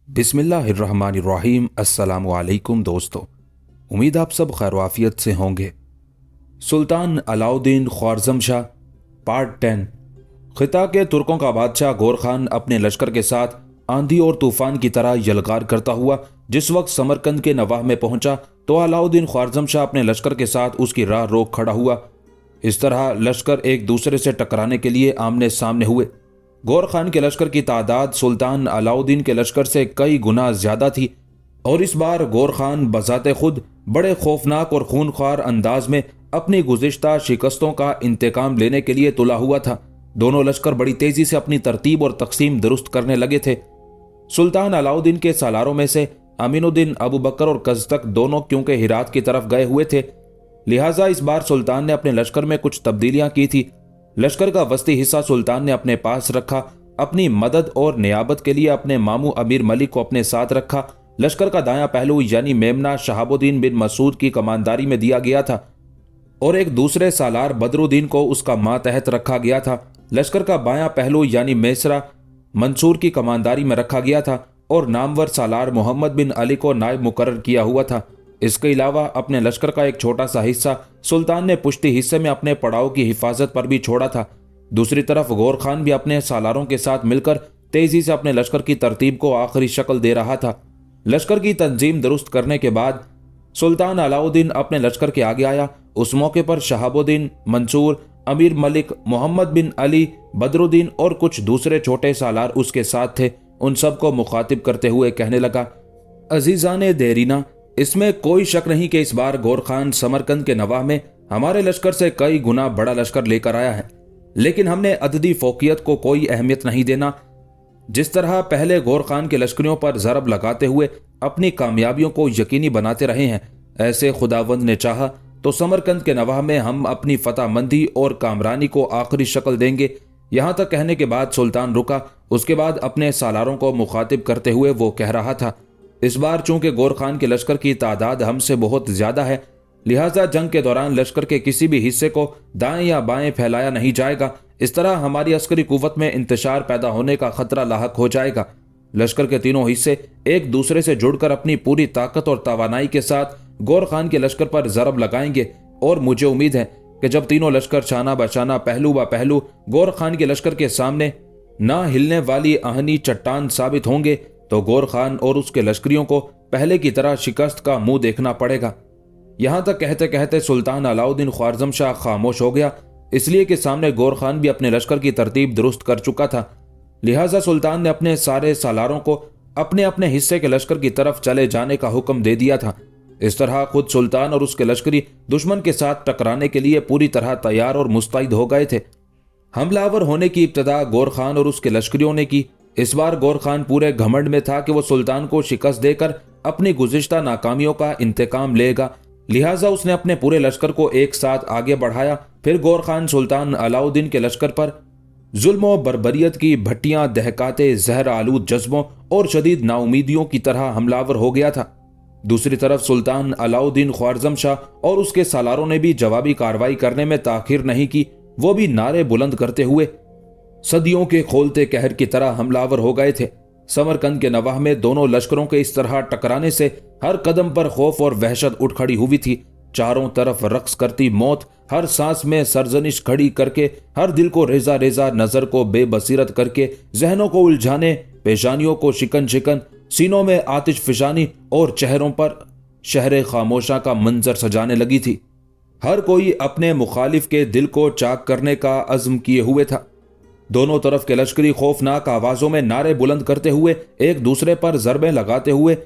बिस्मिल्लाहिर्रहमानिर्रहीम। अस्सलामु अलैकुम दोस्तों, उम्मीद आप सब खैरवाफियत से होंगे। सुल्तान अलाउद्दीन ख्वारज़म शाह पार्ट 10। खिता के तुर्कों का बादशाह गौर खान अपने लश्कर के साथ आंधी और तूफान की तरह यलगार करता हुआ जिस वक्त समरकंद के नवाह में पहुंचा तो अलाउद्दीन ख्वारज़म शाह अपने लश्कर के साथ उसकी राह रोक खड़ा हुआ। इस तरह लश्कर एक दूसरे से टकराने के लिए आमने सामने हुए। गौर खान के लश्कर की तादाद सुल्तान अलाउद्दीन के लश्कर से कई गुना ज्यादा थी और इस बार गौर खान बजाते खुद बड़े खौफनाक और खूनख्वार अंदाज में अपनी गुज़िश्ता शिकस्तों का इंतकाम लेने के लिए तुला हुआ था। दोनों लश्कर बड़ी तेजी से अपनी तरतीब और तकसीम दुरुस्त करने लगे थे। सुल्तान अलाउद्दीन के सालारों में से अमीनुद्दीन अबू बकर और कज़तक दोनों क्योंकि हिरात की तरफ गए हुए थे, लिहाजा इस बार सुल्तान ने अपने लश्कर में कुछ तब्दीलियां की थी। लश्कर का वस्ती हिस्सा सुल्तान ने अपने पास रखा। अपनी मदद और नियाबत के लिए अपने मामू अमीर मलिक को अपने साथ रखा। लश्कर का दायां पहलू यानी मेमना शहाबुद्दीन बिन मसूद की कमानदारी में दिया गया था और एक दूसरे सालार बदरुद्दीन को उसका मातहत रखा गया था। लश्कर का बायां पहलू यानी मेसरा मंसूर की कमानदारी में रखा गया था और नामवर सालार मोहम्मद बिन अली को नायब मुकर्रर किया हुआ था। इसके अलावा अपने लश्कर का एक छोटा सा हिस्सा सुल्तान ने पुश्ती हिस्से में अपने पड़ाव की हिफाजत पर भी छोड़ा था। दूसरी तरफ गौर खान भी अपने सालारों के साथ मिलकर तेजी से अपने लश्कर की तरतीब को आखिरी शक्ल दे रहा था। लश्कर की तंजीम दुरुस्त करने के बाद सुल्तान अलाउद्दीन अपने लश्कर के आगे आया। उस मौके पर शहाबुद्दीन, मंसूर, अमीर मलिक, मोहम्मद बिन अली, बदरुद्दीन और कुछ दूसरे छोटे सालार उसके साथ थे। उन सबको मुखातिब करते हुए कहने लगा, अजीजाने देरीना, इसमें कोई शक नहीं कि इस बार गौर खान समरकंद के नवाह में हमारे लश्कर से कई गुना बड़ा लश्कर लेकर आया है, लेकिन हमने अददी फोकियत को कोई अहमियत नहीं देना। जिस तरह पहले गौर खान के लश्करियों पर ज़रब लगाते हुए अपनी कामयाबियों को यकीनी बनाते रहे हैं, ऐसे खुदावंद ने चाहा तो समरकंद के नवाह में हम अपनी फतहमंदी और कामरानी को आखिरी शक्ल देंगे। यहां तक कहने के बाद सुल्तान रुका। उसके बाद अपने सालारों को मुखातिब करते हुए वो कह रहा था, इस बार चूंकि गौर खान के लश्कर की तादाद हमसे बहुत ज्यादा है, लिहाजा जंग के दौरान लश्कर के किसी भी हिस्से को दाएं या बाएं फैलाया नहीं जाएगा। इस तरह हमारी अस्करी कुव्वत में इंतशार पैदा होने का खतरा लाहक हो जाएगा। लश्कर के तीनों हिस्से एक दूसरे से जुड़कर अपनी पूरी ताकत और तवानाई के साथ गौर खान के लश्कर पर जरब लगाएंगे और मुझे उम्मीद है कि जब तीनों लश्कर शाना बशाना पहलू ब पहलू गौर खान के लश्कर के सामने ना हिलने वाली आहनी चट्टान साबित होंगे तो गौर खान और उसके लश्करियों को पहले की तरह शिकस्त का मुंह देखना पड़ेगा। यहां तक कहते कहते सुल्तान अलाउद्दीन ख्वारज़म शाह खामोश हो गया, इसलिए कि सामने गौर खान भी अपने लश्कर की तरतीब दुरुस्त कर चुका था। लिहाजा सुल्तान ने अपने सारे सालारों को अपने अपने हिस्से के लश्कर की तरफ चले जाने का हुक्म दे दिया था। इस तरह खुद सुल्तान और उसके लश्करी दुश्मन के साथ टकराने के लिए पूरी तरह तैयार और मुस्तैद हो गए थे। हमलावर होने की इब्तदा गौर खान और उसके लश्करियों ने की। इस बार गौर खान पूरे घमंड में था कि वो सुल्तान को शिकस्त देकर अपनी गुज़िश्ता नाकामियों का इंतकाम लेगा, लिहाजा उसने अपने पूरे लश्कर को एक साथ आगे बढ़ाया। फिर गौर खान सुल्तान अलाउद्दीन के लश्कर पर जुल्म और बर्बरियत की भट्टियां दहकाते जहर आलूद जज्बों और शदीद नाउमीदियों की तरह हमलावर हो गया था। दूसरी तरफ सुल्तान अलाउद्दीन ख्वारज़म शाह और उसके सालारों ने भी जवाबी कार्रवाई करने में ताखिर नहीं की। वो भी नारे बुलंद करते हुए सदियों के खोलते कहर की तरह हमलावर हो गए थे। समरकंद के नवाह में दोनों लश्करों के इस तरह टकराने से हर कदम पर खौफ और वहशत उठ खड़ी हुई थी। चारों तरफ रक्स करती मौत हर सांस में सरजनिश खड़ी करके, हर दिल को रेजा रेजा, नजर को बेबसीरत करके, जहनों को उलझाने, पेशानियों को शिकन शिकन, सीनों में आतिश फिशानी और चेहरों पर शहर खामोशा का मंजर सजाने लगी थी। हर कोई अपने मुखालिफ के दिल को चाक करने का अज़्म किए हुए था। दोनों तरफ के लश्करी खौफनाक आवाजों में नारे बुलंद करते हुए एक दूसरे पर ज़रबें लगाते हुए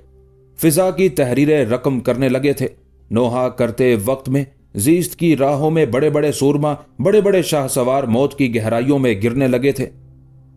फिजा की तहरीरें रकम करने लगे थे। नोहा करते वक्त में जीस्त की राहों में बड़े बड़े सूरमा, बड़े बड़े शाहसवार मौत की गहराइयों में गिरने लगे थे।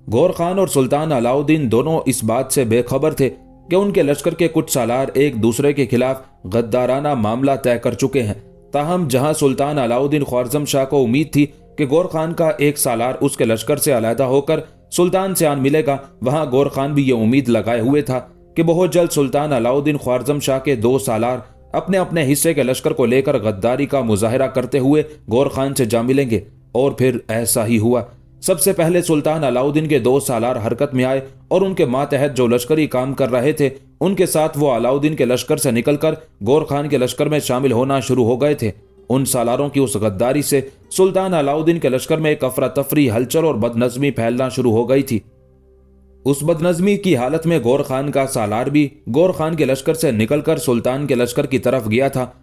गौर खान और सुल्तान अलाउद्दीन दोनों इस बात से बेखबर थे कि उनके लश्कर के कुछ सालार एक दूसरे के खिलाफ गद्दाराना मामला तय कर चुके हैं। ताहम जहां सुल्तान अलाउद्दीन ख्वारज़म शाह को उम्मीद थी कि गौर खान का एक सालार उसके लश्कर से अलहदा होकर सुल्तान से आन मिलेगा, वहां गौर खान भी ये उम्मीद लगाए हुए था कि बहुत जल्द सुल्तान अलाउद्दीन ख्वारज़म शाह के 2 सालार अपने अपने हिस्से के लश्कर को लेकर गद्दारी का मुजाहरा करते हुए गौर खान से जा मिलेंगे। और फिर ऐसा ही हुआ। सबसे पहले सुल्तान अलाउद्दीन के 2 सालार हरकत में आए और उनके मातहत जो लश्करी काम कर रहे थे उनके साथ वो अलाउद्दीन के लश्कर से निकलकर गौर खान के लश्कर में शामिल होना शुरू हो गए थे। उन सालारों की उस गद्दारी से सुल्तान अलाउद्दीन के लश्कर में एक अफरा तफरी, हलचल और बदनज़मी फैलना शुरू हो गई थी। उस बदनज़मी की हालत में गौर खान का सालार भी गौर खान के लश्कर से निकलकर सुल्तान के लश्कर की तरफ गया था।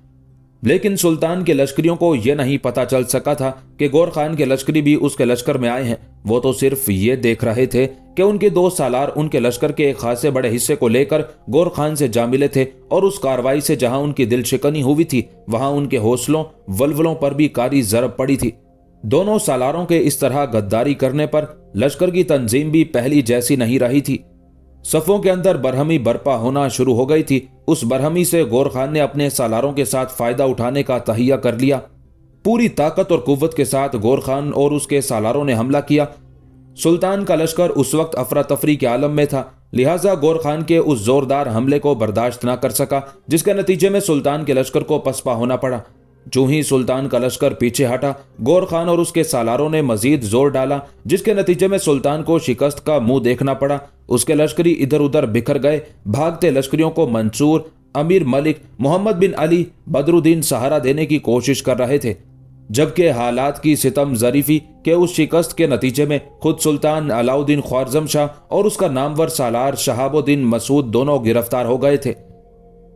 लेकिन सुल्तान के लश्करियों को यह नहीं पता चल सका था कि गौर खान के लश्करी भी उसके लश्कर में आए हैं। वो तो सिर्फ ये देख रहे थे कि उनके 2 सालार उनके लश्कर के एक खासे बड़े हिस्से को लेकर गौर खान से जा मिले थे और उस कार्रवाई से जहां उनकी दिल शिकनी हुई थी वहां उनके हौसलों वल्वलों पर भी कारी ज़रब पड़ी थी। दोनों सालारों के इस तरह गद्दारी करने पर लश्कर की तंजीम भी पहली जैसी नहीं रही थी। सफ़ों के अंदर बरहमी बर्पा होना शुरू हो गई थी। उस बरहमी से गौर खान ने अपने सालारों के साथ फायदा उठाने का तहिया कर लिया। पूरी ताकत और कुव्वत के साथ गौर खान और उसके सालारों ने हमला किया। सुल्तान का लश्कर उस वक्त अफरा तफरी के आलम में था, लिहाजा गौर खान के उस जोरदार हमले को बर्दाश्त न कर सका, जिसके नतीजे में सुल्तान के लश्कर को पसपा होना पड़ा। जो ही सुल्तान का लश्कर पीछे हटा, गौर खान और उसके सालारों ने मजीद जोर डाला, जिसके नतीजे में सुल्तान को शिकस्त का मुंह देखना पड़ा। उसके लश्करी इधर उधर बिखर गए। भागते लश्करियों को मंसूर, अमीर मलिक, मोहम्मद बिन अली, बदरुद्दीन सहारा देने की कोशिश कर रहे थे, जबकि हालात की सितम ज़रीफी के उस शिकस्त के नतीजे में खुद सुल्तान अलाउद्दीन ख्वारज़म शाह और उसका नामवर सालार शहाबुद्दीन मसूद दोनों गिरफ्तार हो गए थे।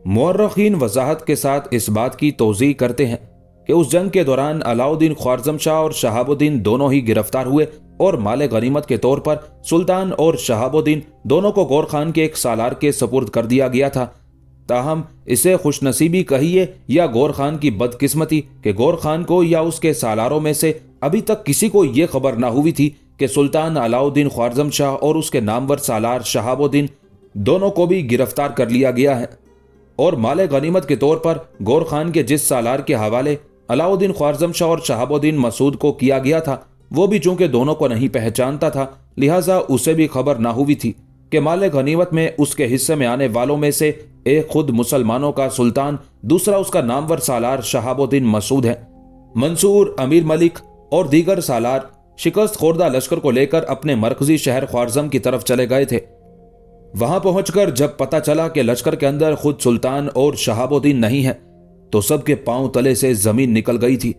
मुअर्रिखीन वजाहत के साथ इस बात की तौज़ीह करते हैं कि उस जंग के दौरान अलाउद्दीन ख्वारज़म शाह और शहाबुद्दीन दोनों ही गिरफ्तार हुए और माले गनीमत के तौर पर सुल्तान और शहाबुद्दीन दोनों को गौर खान के एक सालार के सपुर्द कर दिया गया था। ताहम इसे खुशनसीबी कहिए या गौर खान की बदकिस्मती कि गौर खान को या उसके सालारों में से अभी तक किसी को यह खबर ना हुई थी कि सुल्तान अलाउद्दीन ख्वारज़म शाह और उसके नामवर सालार शहाबुद्दीन दोनों को भी गिरफ्तार कर लिया गया है। और माले गनीमत के तौर पर गौर खान के जिस सालार के हवाले अलाउद्दीन ख्वारज़म शाह और शहाबुद्दीन मसूद को किया गया था, वो भी चूंकि दोनों को नहीं पहचानता था, लिहाजा उसे भी खबर ना हुई थी कि माले गनीमत में उसके हिस्से में आने वालों में से एक खुद मुसलमानों का सुल्तान, दूसरा उसका नामवर सालार शहाबुद्दीन मसूद है। मंसूर, अमीर मलिक और दीगर सालार शिकस्त खोर्दा लश्कर को लेकर अपने मरकजी शहर ख्वारज़म की तरफ चले गए थे। वहां पहुंचकर जब पता चला कि लश्कर के अंदर खुद सुल्तान और शहाबुद्दीन नहीं है, तो सबके पांव तले से जमीन निकल गई थी।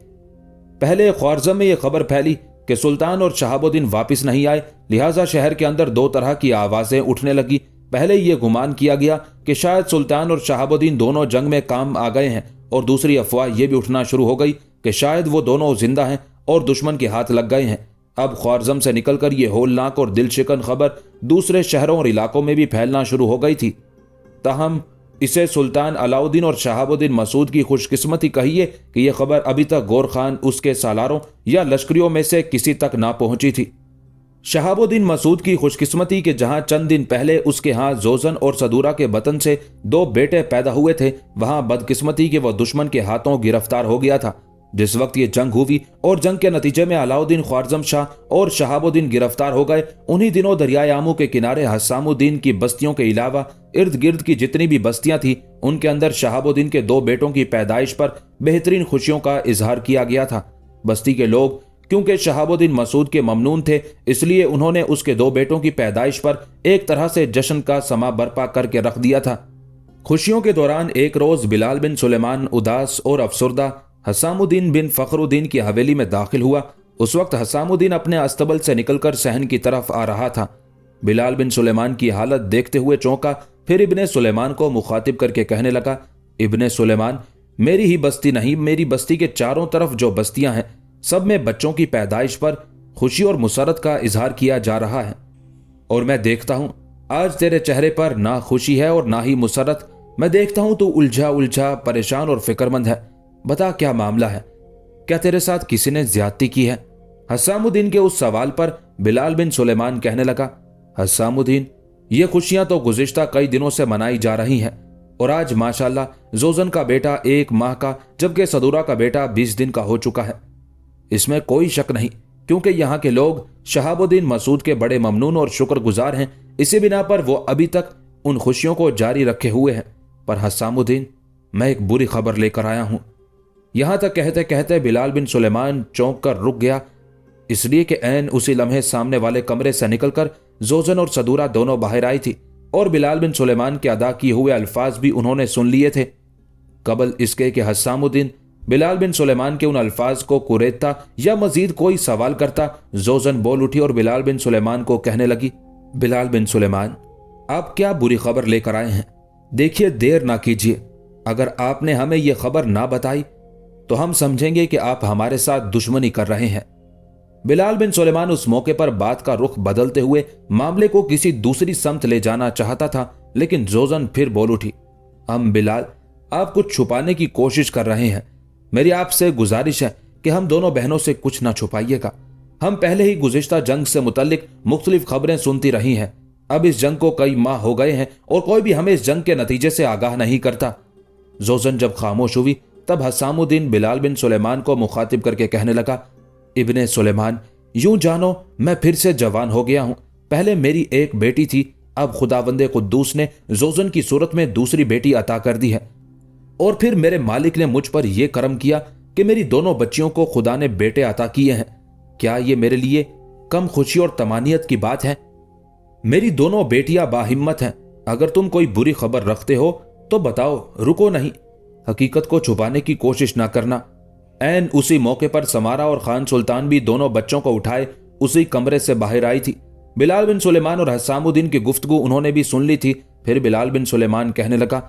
पहले ख्वारज़म में यह खबर फैली कि सुल्तान और शहाबुद्दीन वापस नहीं आए, लिहाजा शहर के अंदर 2 तरह की आवाजें उठने लगी। पहले यह गुमान किया गया कि शायद सुल्तान और शहाबुद्दीन दोनों जंग में काम आ गए हैं, और दूसरी अफवाह यह भी उठना शुरू हो गई कि शायद वो दोनों जिंदा हैं और दुश्मन के हाथ लग गए हैं। अब ख्वारज़म से निकलकर यह होलनाक और दिलशिकन खबर दूसरे शहरों और इलाकों में भी फैलना शुरू हो गई थी। ताहम इसे सुल्तान अलाउद्दीन और शहाबुद्दीन मसूद की खुशकिस्मती कहिए कि यह खबर अभी तक गौर खान, उसके सालारों या लश्करियों में से किसी तक ना पहुंची थी। शहाबुद्दीन मसूद की खुशकिस्मती कि जहां चंद दिन पहले उसके यहाँ जोजन और सदूरा के बतन से 2 बेटे पैदा हुए थे, वहां बदकिस्मती कि वह दुश्मन के हाथों गिरफ्तार हो गया था। जिस वक्त ये जंग हुई और जंग के नतीजे में अलाउद्दीन ख्वारज़म शाह और शहाबुद्दीन गिरफ्तार हो गए, उन्हीं दिनों दरियाए आमू के किनारे हसामुद्दीन की बस्तियों के अलावा इर्द गिर्द की जितनी भी बस्तियां थी, उनके अंदर शहाबुद्दीन के 2 बेटों की पैदाइश पर बेहतरीन खुशियों का इजहार किया गया था। बस्ती के लोग क्योंकि शहाबुद्दीन मसूद के ममनून थे, इसलिए उन्होंने उसके 2 बेटों की पैदाइश पर एक तरह से जश्न का समा बर्पा करके रख दिया था। खुशियों के दौरान एक रोज बिलाल बिन सुलेमान उदास और अफसुर्दा हसामुद्दीन बिन फखरुद्दीन की हवेली में दाखिल हुआ। उस वक्त हसामुद्दीन अपने अस्तबल से निकलकर सहन की तरफ आ रहा था। बिलाल बिन सुलेमान की हालत देखते हुए चौंका, फिर इब्ने सुलेमान को मुखातिब करके कहने लगा, इब्ने सुलेमान, मेरी ही बस्ती नहीं, मेरी बस्ती के चारों तरफ जो बस्तियां हैं, सब में बच्चों की पैदाइश पर खुशी और मुसरत का इजहार किया जा रहा है, और मैं देखता हूं आज तेरे चेहरे पर ना खुशी है और ना ही मुसरत। मैं देखता हूं तू उलझा उलझा, परेशान और फिक्रमंद है। बता क्या मामला है? क्या तेरे साथ किसी ने ज्यादती की है? हसामुद्दीन के उस सवाल पर बिलाल बिन सुलेमान कहने लगा, हसामुद्दीन, ये खुशियां तो गुज़िश्ता कई दिनों से मनाई जा रही हैं, और आज माशाल्लाह जोजन का बेटा 1 माह का, जबकि सदूरा का बेटा 20 दिन का हो चुका है। इसमें कोई शक नहीं, क्योंकि यहाँ के लोग शहाबुद्दीन मसूद के बड़े ममनून और शुक्रगुजार हैं। इसी बिना पर वो अभी तक उन खुशियों को जारी रखे हुए हैं। पर हसामुद्दीन, मैं एक बुरी खबर लेकर आया हूं। यहां तक कहते कहते बिलाल बिन सुलेमान चौंक कर रुक गया, इसलिए कि ऐन उसी लम्हे सामने वाले कमरे से निकलकर जोजन और सदूरा दोनों बाहर आई थी और बिलाल बिन सुलेमान के अदा किए हुए अल्फाज भी उन्होंने सुन लिए थे। कबल इसके कि हसामुद्दीन बिलाल बिन सुलेमान के उन अल्फाज को कुरेदता या मजीद कोई सवाल करता, जोजन बोल उठी और बिलाल बिन सुलेमान को कहने लगी, बिलाल बिन सुलेमान, आप क्या बुरी खबर लेकर आए हैं? देखिए, देर ना कीजिए। अगर आपने हमें यह खबर ना बताई तो हम समझेंगे कि आप हमारे साथ दुश्मनी कर रहे हैं। बिलाल बिन सुलेमान उस मौके पर बात का रुख बदलते हुए मामले को किसी दूसरी समत ले जाना चाहता था, लेकिन जोजन फिर बोल उठी, हम बिलाल, आप कुछ छुपाने की कोशिश कर रहे हैं। मेरी आपसे गुजारिश है कि हम दोनों बहनों से कुछ ना छुपाइएगा। हम पहले ही गुज़िश्ता जंग से मुतल्लिक मुख्तलिफ खबरें सुनती रही हैं। अब इस जंग को कई माह हो गए हैं और कोई भी हमें इस जंग के नतीजे से आगाह नहीं करता। जोजन जब खामोश हुई तब हसामुद्दीन बिलाल बिन सुलेमान को मुखातिब करके कहने लगा, इब्ने सुलेमान, यूं जानो मैं फिर से जवान हो गया हूं। पहले मेरी एक बेटी थी, अब खुदावंदे कुद्दूस ने जोजन की सूरत में दूसरी बेटी अता कर दी है, और फिर मेरे मालिक ने मुझ पर यह करम किया कि मेरी दोनों बच्चियों को खुदा ने बेटे अता किए हैं। क्या यह मेरे लिए कम खुशी और तमानियत की बात है? मेरी दोनों बेटियां बाहिम्मत हैं। अगर तुम कोई बुरी खबर रखते हो तो बताओ, रुको नहीं। हकीकत को छुपाने की कोशिश ना करना। ऐन उसी मौके पर समारा और खान सुल्तान भी दोनों बच्चों को उठाए उसी कमरे से बाहर आई थी। बिलाल बिन सुलेमान और हसामुद्दीन की गुफ्तगू उन्होंने भी सुन ली थी। फिर बिलाल बिन सुलेमान कहने लगा,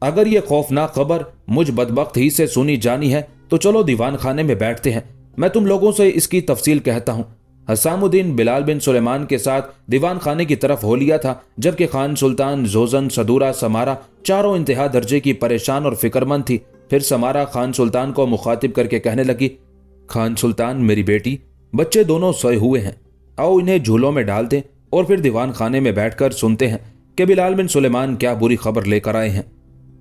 अगर यह खौफनाक खबर मुझ बदबख्त ही से सुनी जानी है तो चलो दीवान खाने में बैठते हैं, मैं तुम लोगों से इसकी तफसील कहता हूं। हसामुद्दीन बिलाल बिन सुलेमान के साथ दीवान खाने की तरफ हो लिया था, जबकि खान सुल्तान, जोजन, सदूरा, समारा चारों इंतहा दर्जे की परेशान और फिक्रमंद थी। फिर समारा खान सुल्तान को मुखातिब करके कहने लगी, खान सुल्तान, मेरी बेटी, बच्चे दोनों सोए हुए हैं, आओ इन्हें झूलों में डाल दें और फिर दीवान खाने में बैठकर सुनते हैं कि बिलाल बिन सुलेमान क्या बुरी खबर लेकर आए हैं।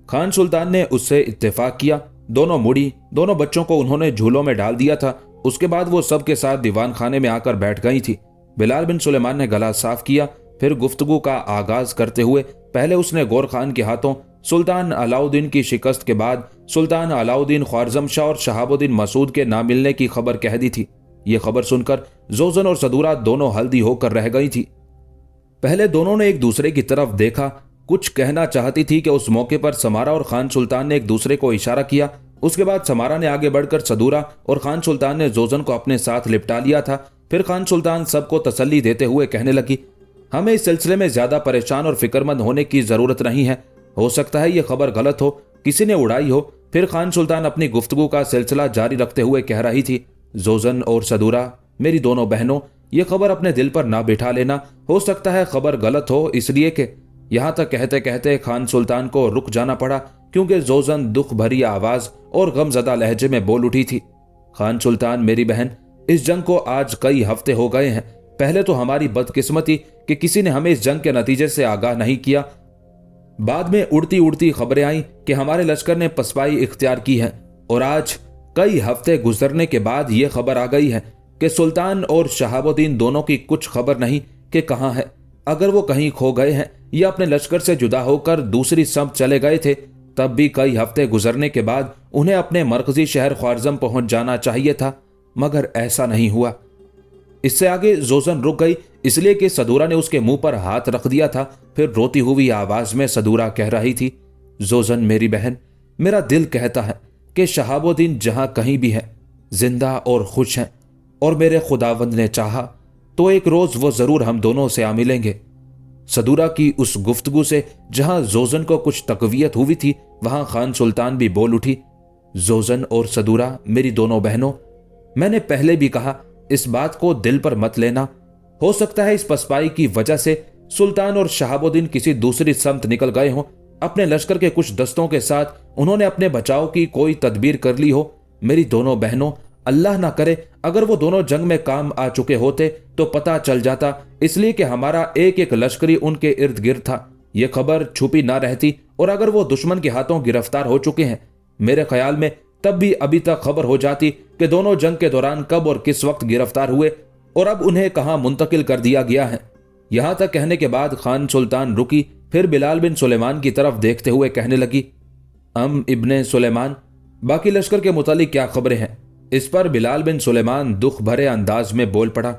खान सुल्तान ने उससे इत्तेफाक किया। दोनों मुड़ी, दोनों बच्चों को उन्होंने झूलों में डाल दिया था। उसके बाद वो सबके साथ दीवान खाने में आकर बैठ गई थी। बिलाल बिन सुलेमान ने गला साफ किया, फिर गुफ्तगू का आगाज करते हुए पहले उसने गौर खान के हाथों सुल्तान अलाउद्दीन की शिकस्त के बाद सुल्तान अलाउद्दीन ख्वारज़म शाह और शहाबुद्दीन मसूद के ना मिलने की खबर कह दी थी। ये खबर सुनकर जोजन और सदूरा दोनों हल्दी होकर रह गई थी। पहले दोनों ने एक दूसरे की तरफ देखा, कुछ कहना चाहती थी कि उस मौके पर समारा और खान सुल्तान ने एक दूसरे को इशारा किया। उसके बाद समारा ने आगे बढ़कर सदूरा और खान सुल्तान ने जोजन को अपने साथ लिपटा लिया था। फिर खान सुल्तान सबको तसल्ली देते हुए कहने लगी, हमें इस सिलसिले में ज्यादा परेशान और फिक्रमंद होने की जरूरत नहीं है। हो सकता है यह खबर गलत हो, किसी ने उड़ाई हो। फिर खान सुल्तान अपनी गुफ्तगू का सिलसिला जारी रखते हुए कह रही थी, जोजन और सदूरा, मेरी दोनों बहनों, यह खबर अपने दिल पर ना बिठा लेना। हो सकता है खबर गलत हो, इसलिए कि यहां तक कहते कहते खान सुल्तान को रुक जाना पड़ा, क्योंकि जोजन दुख भरी आवाज और गमजदा लहजे में बोल उठी थी, खान सुल्तान, मेरी बहन, इस जंग को आज कई हफ्ते हो गए हैं। पहले तो हमारी बदकिस्मती कि किसी ने हमें इस जंग के नतीजे से आगाह नहीं किया। बाद में उड़ती उड़ती खबरें आई कि हमारे लश्कर ने पसपाई इख्तियार की है, और आज कई हफ्ते गुजरने के बाद यह खबर आ गई है कि सुल्तान और शहाबुद्दीन दोनों की कुछ खबर नहीं कि कहाँ है। अगर वो कहीं खो गए हैं या अपने लश्कर से जुदा होकर दूसरी समत चले गए थे, तब भी कई हफ्ते गुजरने के बाद उन्हें अपने मरकजी शहर ख्वारज़म पहुंच जाना चाहिए था, मगर ऐसा नहीं हुआ। इससे आगे जोजन रुक गई, इसलिए कि सदूरा ने उसके मुंह पर हाथ रख दिया था। फिर रोती हुई आवाज में सदूरा कह रही थी, जोजन, मेरी बहन, मेरा दिल कहता है कि शहाबुद्दीन जहां कहीं भी है, जिंदा और खुश हैं, और मेरे खुदावंद ने चाहा तो एक रोज वो जरूर हम दोनों से आ मिलेंगे। सदूरा की उस गुफ्तगू से जहां जोजन को कुछ तकवीयत हुई थी, वहां खान सुल्तान भी बोल उठी, जोजन और सदूरा, मेरी दोनों बहनों, मैंने पहले भी कहा, इस बात को दिल पर मत लेना। हो सकता है इस पसपाई की वजह से सुल्तान और शहाबुद्दीन किसी दूसरी समत निकल गए हों। अपने लश्कर के कुछ दस्तों के साथ उन्होंने अपने बचाव की कोई तदबीर कर ली हो। मेरी दोनों बहनों, अल्लाह ना करे अगर वो दोनों जंग में काम आ चुके होते तो पता चल जाता, इसलिए कि हमारा एक एक लश्करी उनके इर्द गिर्द था। यह खबर छुपी ना रहती, और अगर वो दुश्मन के हाथों गिरफ्तार हो चुके हैं, मेरे ख्याल में तब भी अभी तक खबर हो जाती कि दोनों जंग के दौरान कब और किस वक्त गिरफ्तार हुए और अब उन्हें कहां मुंतकिल कर दिया गया है। यहां तक कहने के बाद खान सुल्तान रुकी, फिर बिलाल बिन सुलेमान की तरफ देखते हुए कहने लगी, इब्ने सुलेमान, बाकी लश्कर के मुतालिक क्या खबरें हैं? इस पर बिलाल बिन सुलेमान दुख भरे अंदाज में बोल पड़ा।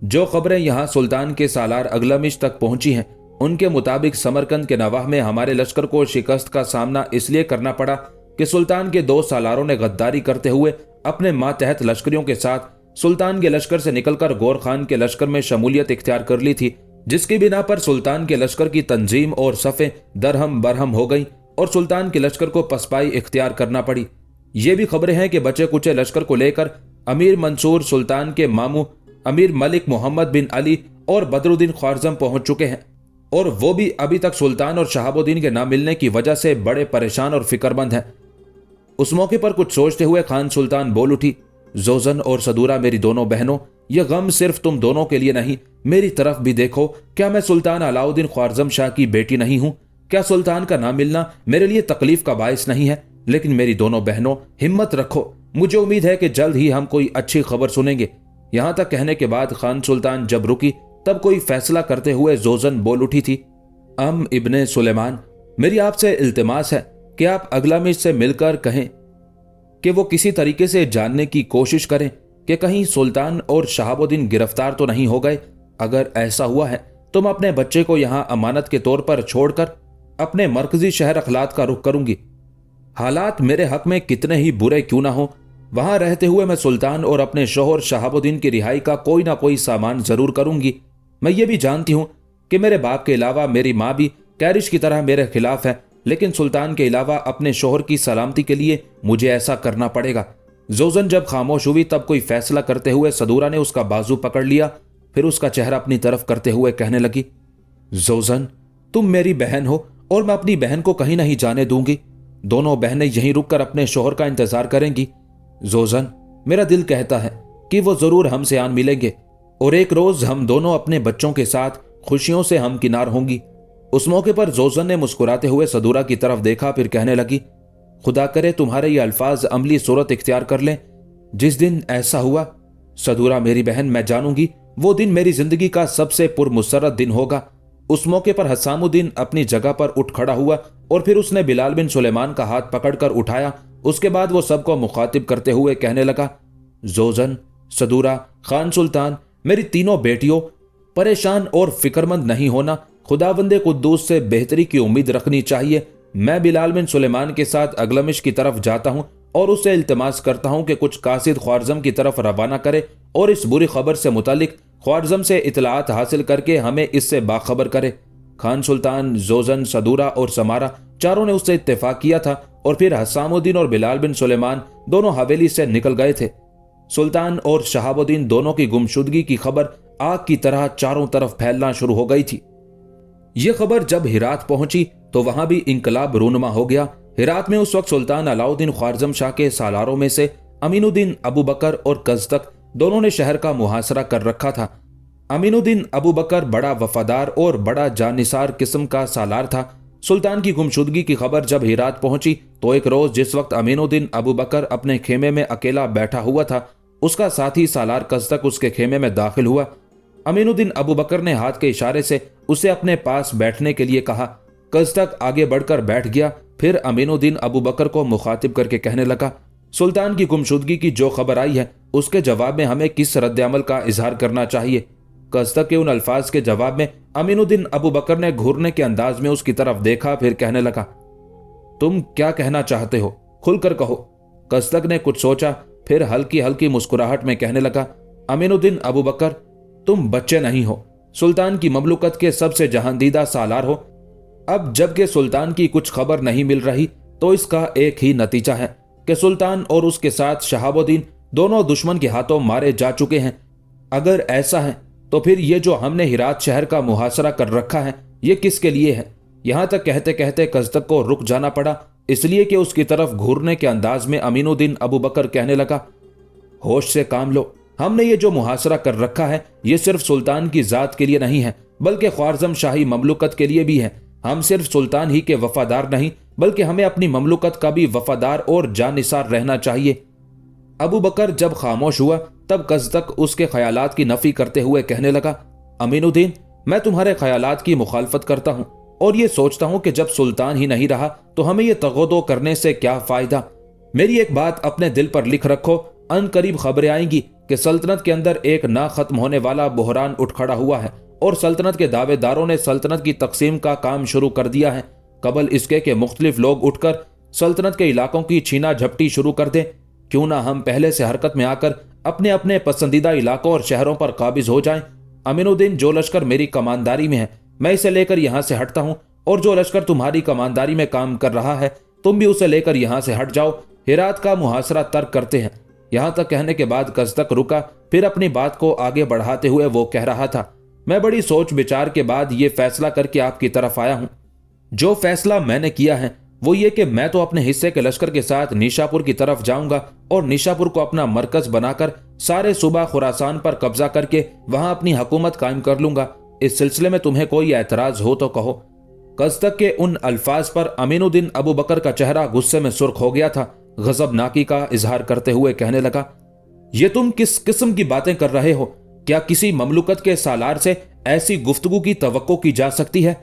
जो खबरें यहाँ सुल्तान के सालार अगलमिश तक पहुंची हैं, उनके मुताबिक समरकंद के नवाह में हमारे लश्कर को शिकस्त का सामना इसलिए करना पड़ा कि सुल्तान के 2 सालारों ने गद्दारी करते हुए अपने मातहत लश्करियों के साथ सुल्तान के लश्कर से निकलकर गौर खान के लश्कर में शमूलियत इख्तियार कर ली थी, जिसकी बिना पर सुल्तान के लश्कर की तंजीम और सफ़ें दरहम बरहम हो गई और सुल्तान के लश्कर को पसपाई इख्तियार करना पड़ी। ये भी खबरें हैं कि बचे कुचे लश्कर को लेकर अमीर मंसूर सुल्तान के मामू अमीर मलिक मोहम्मद बिन अली और बदरुद्दीन ख्वारज़म पहुंच चुके हैं, और वो भी अभी तक सुल्तान और शहाबुद्दीन के ना मिलने की वजह से बड़े परेशान और फिक्रमंद हैं। उस मौके पर कुछ सोचते हुए खान सुल्तान बोल उठी, जोजन और सदूरा मेरी दोनों बहनों, यह गम सिर्फ तुम दोनों के लिए नहीं, मेरी तरफ भी देखो। क्या मैं सुल्तान अलाउद्दीन ख्वारज़म शाह की बेटी नहीं हूं? क्या सुल्तान का ना मिलना मेरे लिए तकलीफ का बायस नहीं है? लेकिन मेरी दोनों बहनों, हिम्मत रखो, मुझे उम्मीद है कि जल्द ही हम कोई अच्छी खबर सुनेंगे। यहां तक कहने के बाद खान सुल्तान जब रुकी तब कोई फैसला करते हुए जोजन बोल उठी थी, इब्ने सुलेमान, मेरी आपसे इल्तिमास है कि आप अगलमिश से मिलकर कहें कि वो किसी तरीके से जानने की कोशिश करें कि कहीं सुल्तान और शहाबुद्दीन गिरफ्तार तो नहीं हो गए। अगर ऐसा हुआ है तो मैं अपने बच्चे को यहां अमानत के तौर पर छोड़कर अपने मरकजी शहर अखलात का रुख करूंगी। हालात मेरे हक में कितने ही बुरे क्यों ना हो, वहां रहते हुए मैं सुल्तान और अपने शोहर शहाबुद्दीन की रिहाई का कोई ना कोई सामान जरूर करूंगी। मैं ये भी जानती हूं कि मेरे बाप के अलावा मेरी माँ भी कैरिश की तरह मेरे खिलाफ है, लेकिन सुल्तान के अलावा अपने शोहर की सलामती के लिए मुझे ऐसा करना पड़ेगा। जोजन जब खामोश हुई तब कोई फैसला करते हुए सदूरा ने उसका बाजू पकड़ लिया, फिर उसका चेहरा अपनी तरफ करते हुए कहने लगी, जोजन, तुम मेरी बहन हो और मैं अपनी बहन को कहीं नहीं जाने दूंगी। दोनों बहनें यहीं रुककर अपने शोहर का इंतजार करेंगी। जोजन, मेरा दिल कहता है कि वो जरूर हमसे आन मिलेंगे और एक रोज हम दोनों अपने बच्चों के साथ खुशियों से हमकिनार होंगी। उस मौके पर जोजन ने मुस्कुराते हुए सदूरा की तरफ देखा, फिर कहने लगी, खुदा करे तुम्हारे ये अल्फाज अमली सूरत इख्तियार कर लें। जिस दिन ऐसा हुआ सदूरा मेरी बहन, मैं जानूंगी वो दिन मेरी जिंदगी का सबसे पुरमुसर्रत दिन होगा। उस मौके पर हसामुद्दीन अपनी जगह पर उठ खड़ा हुआ और फिर उसने बिलाल बिन सुलेमान का हाथ पकड़कर उठाया। उसके बाद वो सबको मुखातिब करते हुए कहने लगा, जोजन, सदूरा, खान सुल्तान, मेरी तीनों बेटियों, परेशान और फिक्रमंद नहीं होना। खुदावंदे कुद्दूस से बेहतरी की उम्मीद रखनी चाहिए। मैं बिलाल बिन सुलेमान के साथ अगलमिश की तरफ जाता हूं और उससे इल्तिमास करता हूं कि कुछ कासिद ख्वारज़म की तरफ रवाना करे और इस बुरी खबर से मुतालिक ख्वारज़म से इतलात हासिल करके हमें इससे बाखबर करे। खान सुल्तान, जोजन, सदूरा और समारा चारों ने उससे इत्तेफाक किया था और फिर हसामुद्दीन और बिलाल बिन सुलेमान दोनों हवेली से निकल गए थे। सुल्तान और शहाबुद्दीन दोनों की गुमशुदगी की खबर आग की तरह चारों तरफ फैलना शुरू हो गई थी। यह खबर जब हिरात पहुंची तो वहां भी इंकलाब रूनुमा हो गया। हिरात में उस वक्त सुल्तान अलाउद्दीन ख्वारज़म शाह के सालारों में से अमीनुद्दीन अबू बकर और कज़दक दोनों ने शहर का मुहासरा कर रखा था। अमीनुद्दीन अबू बकर बड़ा वफादार और बड़ा जानिसार किस्म का सालार था। सुल्तान की गुमशुदगी की खबर जब हिरात पहुंची तो एक रोज जिस वक्त अमीनुद्दीन अबू बकर अपने खेमे में अकेला बैठा हुआ था, उसका साथी सालार कज़दक उसके खेमे में दाखिल हुआ। अमीनुद्दीन अबू बकर ने हाथ के इशारे से उसे अपने पास बैठने के लिए कहा। कज़दक आगे बढ़कर बैठ गया। फिर अमीनुद्दीन अबू बकर को मुखातिब करके कहने लगा, सुल्तान की गुमशुदगी की जो खबर आई है उसके जवाब में हमें किस रद्द-ए-अमल का इजहार करना चाहिए। कज़दक के उन अल्फाज के जवाब में अमीनुद्दीन अबू बकर ने घूरने के अंदाज में उसकी तरफ देखा, फिर कहने लगा, तुम क्या कहना चाहते हो, खुलकर कहो। कज़दक ने कुछ सोचा, फिर हल्की हल्की मुस्कुराहट में कहने लगा, अमीनुद्दीन अबू बकर, तुम बच्चे नहीं हो, सुल्तान की ममलुकत के सबसे जहांदीदा सालार हो। अब जबकि सुल्तान की कुछ खबर नहीं मिल रही तो इसका एक ही नतीजा है कि सुल्तान और उसके साथ शहाबुद्दीन दोनों दुश्मन के हाथों मारे जा चुके हैं। अगर ऐसा है तो फिर ये जो हमने हिरात शहर का मुहासरा कर रखा है ये किसके लिए है। यहां तक कहते कहते कज़दक को रुक जाना पड़ा, इसलिए कि उसकी तरफ घूरने के अंदाज में अमीनुद्दीन अबू बकर कहने लगा, होश से काम लो, हमने ये जो मुहासरा कर रखा है ये सिर्फ सुल्तान की जात के लिए नहीं है बल्कि ख्वारज़म शाही ममलुकत के लिए भी है। हम सिर्फ सुल्तान ही के वफादार नहीं बल्कि हमें अपनी ममलुकत का भी वफादार और जानिसार रहना चाहिए। अबू बकर जब खामोश हुआ तब कज़दक उसके ख्यालात की नफी करते हुए कहने लगा, अमीनुद्दीन, मैं तुम्हारे ख्यालात की मुखालफत करता हूं। और ये सोचता हूं कि जब सुल्तान ही नहीं रहा तो हमें ये तगोदो करने से क्या फायदा। मेरी एक बात अपने दिल पर लिख रखो, अनकरीब खबरें आएंगी कि सल्तनत के अंदर एक ना खत्म होने वाला बहरान उठ खड़ा हुआ है और सल्तनत के दावेदारों ने सल्तनत की तकसीम का काम शुरू कर दिया है। कबल इसके कि मुख्तलिफ लोग उठकर सल्तनत के इलाकों की छीना झपटी शुरू कर दें। क्यों ना हम पहले से हरकत में आकर अपने अपने पसंदीदा इलाकों और शहरों पर काबिज हो जाएं। अमीनुद्दीन, जो लश्कर मेरी कमानदारी में है मैं इसे लेकर यहां से हटता हूं, और जो लश्कर तुम्हारी कमानदारी में काम कर रहा है तुम भी उसे लेकर यहां से हट जाओ। हेरात का मुहासरा तर्क करते हैं। यहां तक कहने के बाद कज़दक रुका, फिर अपनी बात को आगे बढ़ाते हुए वो कह रहा था, मैं बड़ी सोच विचार के बाद ये फैसला करके आपकी तरफ आया हूं। जो फैसला मैंने किया है वो ये कि मैं तो अपने हिस्से के लश्कर के साथ निशापुर की तरफ जाऊंगा और निशापुर को अपना मरकज बनाकर सारे सूबा खुरासान पर कब्जा करके वहां अपनी हुकूमत कायम कर लूंगा। इस सिलसिले में तुम्हें कोई एतराज हो तो कहो। कज़दक के उन अल्फाज पर अमीनुद्दीन अबू बकर का चेहरा गुस्से में सुर्ख हो गया था। गजबनाकी का इजहार करते हुए कहने लगा, ये तुम किस किस्म की बातें कर रहे हो? क्या किसी ममलुकत के सालार से ऐसी गुफ्तगू की तवक्को की जा सकती है?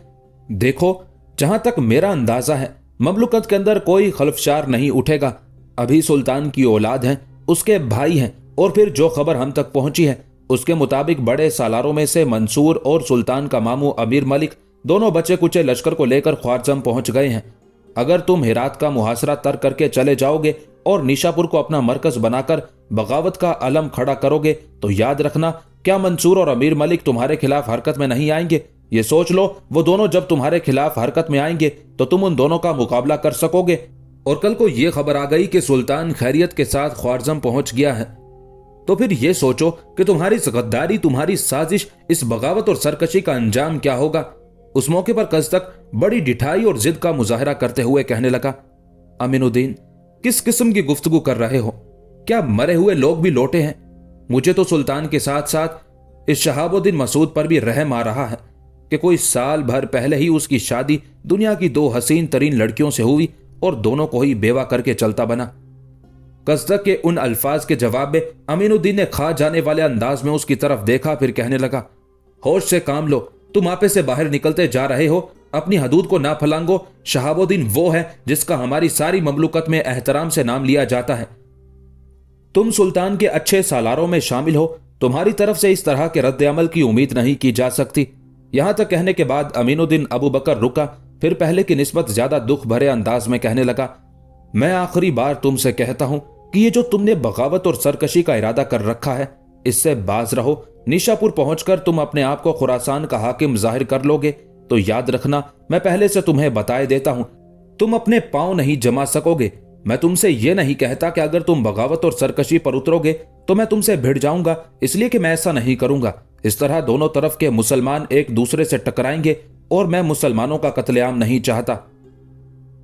देखो, जहां तक मेरा अंदाजा है ममलुकत के अंदर कोई खलफशार नहीं उठेगा। अभी सुल्तान की औलाद हैं, उसके भाई हैं, और फिर जो खबर हम तक पहुंची है उसके मुताबिक बड़े सालारों में से मंसूर और सुल्तान का मामू अमीर मलिक दोनों बचे कुचे लश्कर को लेकर ख्वारजम पहुंच गए हैं। अगर तुम हेरात का मुहासरा तर्क करके चले जाओगे और निशापुर को अपना मरकज बनाकर बगावत का अलम खड़ा करोगे तो याद रखना, क्या मंसूर और अमीर मलिक तुम्हारे खिलाफ हरकत में नहीं आएंगे? ये सोच लो, वो दोनों जब तुम्हारे खिलाफ हरकत में आएंगे तो तुम उन दोनों का मुकाबला कर सकोगे। और कल को ये खबर आ गई कि सुल्तान खैरियत के साथ ख्वारजम पहुंच गया है, तो फिर ये सोचो कि तुम्हारी इस गद्दारी, तुम्हारी साजिश, इस बगावत और सरकशी का अंजाम क्या होगा। उस मौके पर कज़दक बड़ी डिठाई और जिद का मुजाहरा करते हुए कहने लगा, अमीनुद्दीन, किस किस्म की गुफ्तगू कर रहे हो? क्या मरे हुए लोग भी लौटे हैं? मुझे तो सुल्तान के साथ साथ इस शहाबुद्दीन मसूद पर भी रहम आ रहा है कि कोई साल भर पहले ही उसकी शादी दुनिया की दो हसीन तरीन लड़कियों से हुई और दोनों को ही बेवा करके चलता बना। कज़दक के उन अल्फाज के जवाब में अमीनुद्दीन ने खा जाने वाले अंदाज में उसकी तरफ देखा, फिर कहने लगा, होश से काम लो, तुम आपे से बाहर निकलते जा रहे हो, अपनी हदूद को ना फलांगो। शहाबुद्दीन वो है जिसका हमारी सारी ममलुकत में एहतराम से नाम लिया जाता है। तुम सुल्तान के अच्छे सालारों में शामिल हो, तुम्हारी तरफ से इस तरह के रद्द अमल की उम्मीद नहीं की जा सकती। यहां तक कहने के बाद अमीनुद्दीन अबू बकर रुका, फिर पहले की निस्बत ज्यादा दुख भरे अंदाज में कहने लगा, मैं आखिरी बार तुमसे कहता हूं कि ये जो तुमने बगावत और सरकशी का इरादा कर रखा है इससे बाज रहो। निशापुर पहुंचकर तुम अपने आप को खुरासान का हाकिम जाहिर कर लोगे तो याद रखना, मैं पहले से तुम्हें बताए देता हूं, तुम अपने पांव नहीं जमा सकोगे। मैं तुमसे यह नहीं कहता कि अगर तुम बगावत और सरकशी पर उतरोगे तो मैं तुमसे भिड़ जाऊंगा, इसलिए कि मैं ऐसा नहीं करूंगा। इस तरह दोनों तरफ के मुसलमान एक दूसरे से टकराएंगे और मैं मुसलमानों का कत्लेआम नहीं चाहता।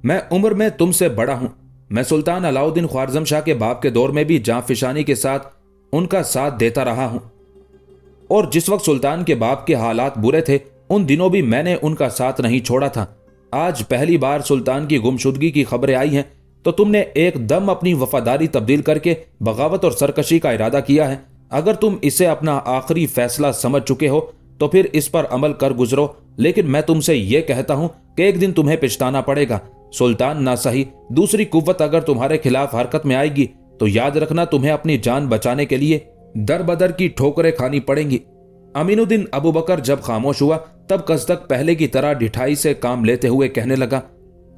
मैं उम्र में तुमसे बड़ा हूं। मैं सुल्तान अलाउद्दीन ख्वारजम शाह के बाप के दौर में भी जांफिशानी के साथ उनका साथ देता रहा हूं, और जिस वक्त सुल्तान के बाप के हालात बुरे थे उन दिनों भी मैंने उनका साथ नहीं छोड़ा था। आज पहली बार सुल्तान की गुमशुदगी की खबरें आई हैं तो तुमने एकदम अपनी वफादारी तब्दील करके बगावत और सरकशी का इरादा किया है। अगर तुम इसे अपना आखिरी फैसला समझ चुके हो तो फिर इस पर अमल कर गुजरो, लेकिन मैं तुमसे यह कहता हूं कि एक दिन तुम्हें पछताना पड़ेगा। सुल्तान ना सही, दूसरी कुव्वत अगर तुम्हारे खिलाफ हरकत में आएगी तो याद रखना, तुम्हें अपनी जान बचाने के लिए दर बदर की ठोकरें खानी पड़ेंगी। अमीनुद्दीन अबू बकर जब खामोश हुआ तब कज़दक पहले की तरह ढिठाई से काम लेते हुए कहने लगा,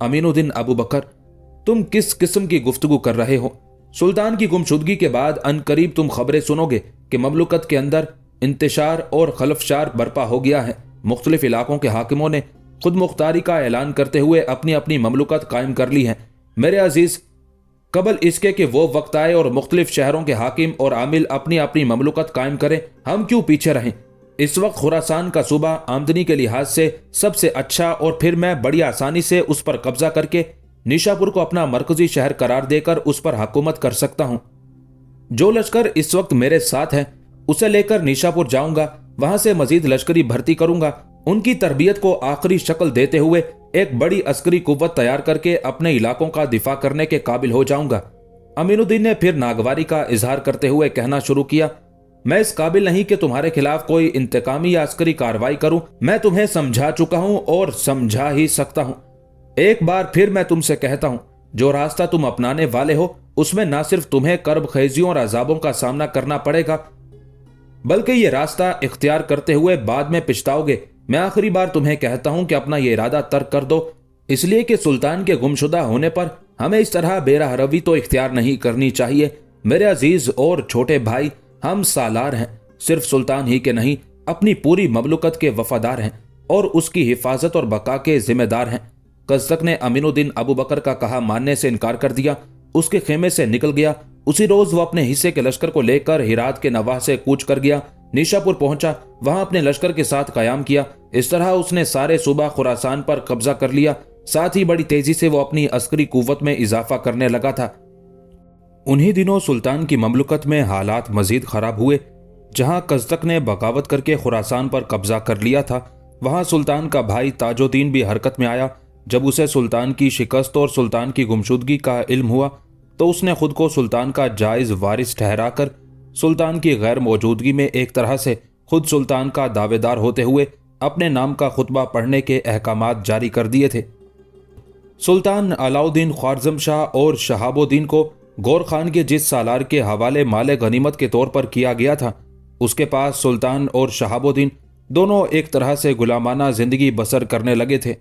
अमीनुद्दीन अबू बकर, तुम किस किस्म की गुफ्तगू कर रहे हो? सुल्तान की गुमशुदगी के बाद अनकरीब तुम खबरें सुनोगे कि ममलुकत के अंदर इंतशार और खलफशार बर्पा हो गया है। मुख्तलिफ इलाकों के हाकिमों ने खुद मुख्तारी का ऐलान करते हुए अपनी अपनी ममलुकत कायम कर ली है। मेरे अजीज, कबल इसके कि वो वक्त आए और मुख्तलिफ शहरों के हाकिम और आमिल अपनी अपनी ममलुकत कायम करें, हम क्यों पीछे रहें? इस वक्त खुरासान का सूबा आमदनी के लिहाज से सबसे अच्छा, और फिर मैं बड़ी आसानी से उस पर कब्जा करके निशापुर को अपना मरकजी शहर करार देकर उस पर हुकूमत कर सकता हूं। जो लश्कर इस वक्त मेरे साथ है उसे लेकर निशापुर जाऊंगा, वहां से मजीद लश्करी भर्ती करूंगा, उनकी तरबियत को आखिरी शक्ल देते हुए एक बड़ी अस्करी कुव्वत तैयार करके अपने इलाकों का दिफा करने के काबिल हो जाऊंगा। अमीनुद्दीन ने फिर नागवारी का इजहार करते हुए कहना शुरू किया, मैं इस काबिल नहीं कि तुम्हारे खिलाफ कोई इंतकामी या अस्करी कार्रवाई करूं। मैं तुम्हें समझा चुका हूं और समझा ही सकता हूं। एक बार फिर मैं तुमसे कहता हूं, जो रास्ता तुम अपनाने वाले हो उसमें ना सिर्फ तुम्हें कर्ब खेजियों और अजाबों का सामना करना पड़ेगा, बल्कि ये रास्ता इख्तियार करते हुए बाद में पछताओगे। मैं आखिरी बार तुम्हें कहता हूं कि अपना ये इरादा तर्क कर दो, इसलिए कि सुल्तान के गुमशुदा होने पर हमें इस तरह बेराह रवी तो इख्तियार नहीं करनी चाहिए। मेरे अजीज और छोटे भाई, हम सालार हैं, सिर्फ सुल्तान ही के नहीं, अपनी पूरी ममलुकत के वफादार हैं और उसकी हिफाजत और बका के जिम्मेदार हैं। कज़्ज़क ने अमीनुद्दीन अबू बकर का कहा मानने से इनकार कर दिया, उसके खेमे से निकल गया। उसी रोज वो अपने हिस्से के लश्कर को लेकर हिरात के नवाह से कूच कर गया, निशापुर पहुंचा, वहां अपने लश्कर के साथ कयाम किया। इस तरह उसने सारे सूबा खुरासान पर कब्जा कर लिया। साथ ही बड़ी तेजी से वो अपनी अस्करी कुव्वत में इजाफा करने लगा था। उन्हीं दिनों सुल्तान की ममलुकत में हालात मजीद खराब हुए। जहां कज़्ज़क ने बगावत करके खुरासान पर कब्जा कर लिया था, वहां सुल्तान का भाई ताजुद्दीन भी हरकत में आया। जब उसे सुल्तान की शिकस्त और सुल्तान की गुमशुदगी का इल्म हुआ तो उसने खुद को सुल्तान का जायज वारिस ठहराकर सुल्तान की गैर मौजूदगी में एक तरह से खुद सुल्तान का दावेदार होते हुए अपने नाम का खुतबा पढ़ने के अहकामात जारी कर दिए थे। सुल्तान अलाउद्दीन ख्वारज़म शाह और शहाबुद्दीन को गौर खान के जिस सालार के हवाले माले गनीमत के तौर पर किया गया था, उसके पास सुल्तान और शहाबुद्दीन दोनों एक तरह से गुलामाना जिंदगी बसर करने लगे थे।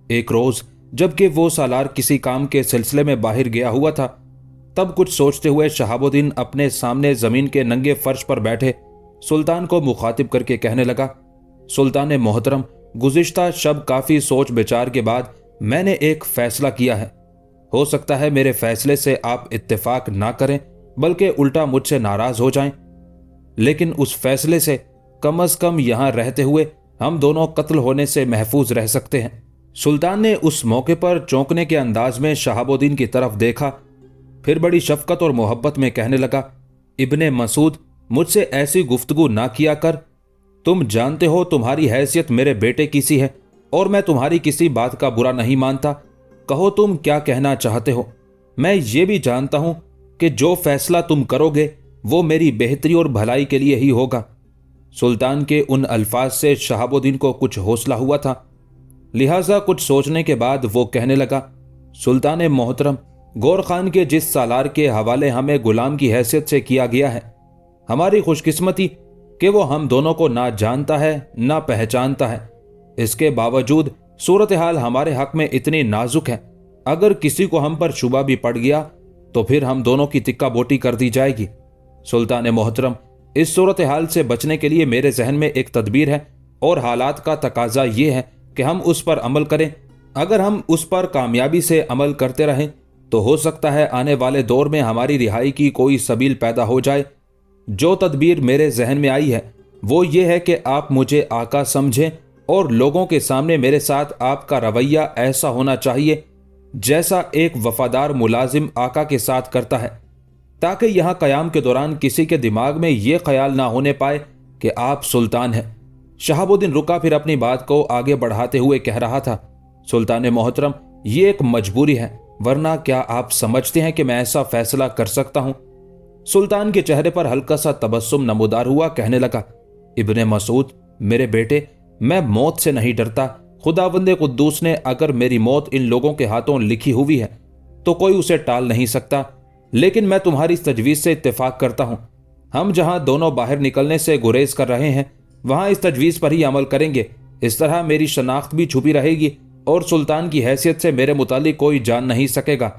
एक रोज जबकि वो सालार किसी काम के सिलसिले में बाहर गया हुआ था, तब कुछ सोचते हुए शहाबुद्दीन अपने सामने जमीन के नंगे फर्श पर बैठे सुल्तान को मुखातिब करके कहने लगा, सुल्तान मोहतरम, गुज़िश्ता शब काफी सोच विचार के बाद मैंने एक फैसला किया है। हो सकता है मेरे फैसले से आप इत्तेफाक ना करें बल्कि उल्टा मुझसे नाराज हो जाएं, लेकिन उस फैसले से कम अज कम यहां रहते हुए हम दोनों कत्ल होने से महफूज रह सकते हैं। सुल्तान ने उस मौके पर चौंकने के अंदाज में शहाबुद्दीन की तरफ देखा, फिर बड़ी शफकत और मोहब्बत में कहने लगा, इब्ने मसूद, मुझसे ऐसी गुफ्तगू ना किया कर। तुम जानते हो तुम्हारी हैसियत मेरे बेटे की सी है और मैं तुम्हारी किसी बात का बुरा नहीं मानता। कहो तुम क्या कहना चाहते हो। मैं ये भी जानता हूं कि जो फैसला तुम करोगे वो मेरी बेहतरी और भलाई के लिए ही होगा। सुल्तान के उन अल्फाज से शहाबुद्दीन को कुछ हौसला हुआ था, लिहाजा कुछ सोचने के बाद वो कहने लगा, सुल्तान मोहतरम, गौर खान के जिस सालार के हवाले हमें गुलाम की हैसियत से किया गया है, हमारी खुशकिस्मती कि वो हम दोनों को ना जानता है ना पहचानता है। इसके बावजूद सूरत हाल हमारे हक में इतनी नाजुक है, अगर किसी को हम पर शुबा भी पड़ गया तो फिर हम दोनों की तिक्का बोटी कर दी जाएगी। सुल्तान मोहतरम, इस सूरत हाल से बचने के लिए मेरे जहन में एक तदबीर है और हालात का तकाजा ये है कि हम उस पर अमल करें। अगर हम उस पर कामयाबी से अमल करते रहें तो हो सकता है आने वाले दौर में हमारी रिहाई की कोई सबील पैदा हो जाए। जो तदबीर मेरे जहन में आई है वो ये है कि आप मुझे आका समझें और लोगों के सामने मेरे साथ आपका रवैया ऐसा होना चाहिए जैसा एक वफादार मुलाजिम आका के साथ करता है, ताकि यहां कयाम के दौरान किसी के दिमाग में यह ख्याल ना होने पाए कि आप सुल्तान हैं। शहाबुद्दीन रुका, फिर अपनी बात को आगे बढ़ाते हुए कह रहा था, सुल्तान मोहतरम, ये एक मजबूरी है, वरना क्या आप समझते हैं कि मैं ऐसा फैसला कर सकता हूं। सुल्तान के चेहरे पर हल्का सा तबस्सुम नमूदार हुआ, कहने लगा, इब्ने मसूद, मेरे बेटे, मैं मौत से नहीं डरता। खुदावंदे कुद्दूस ने अगर मेरी मौत इन लोगों के हाथों लिखी हुई है तो कोई उसे टाल नहीं सकता, लेकिन मैं तुम्हारी इस तजवीज़ से इत्तेफाक करता हूं। हम जहां दोनों बाहर निकलने से गुरेज कर रहे हैं वहां इस तजवीज़ पर ही अमल करेंगे। इस तरह मेरी शनाख्त भी छुपी रहेगी और सुल्तान की हैसियत से मेरे मुतालिक कोई जान नहीं सकेगा।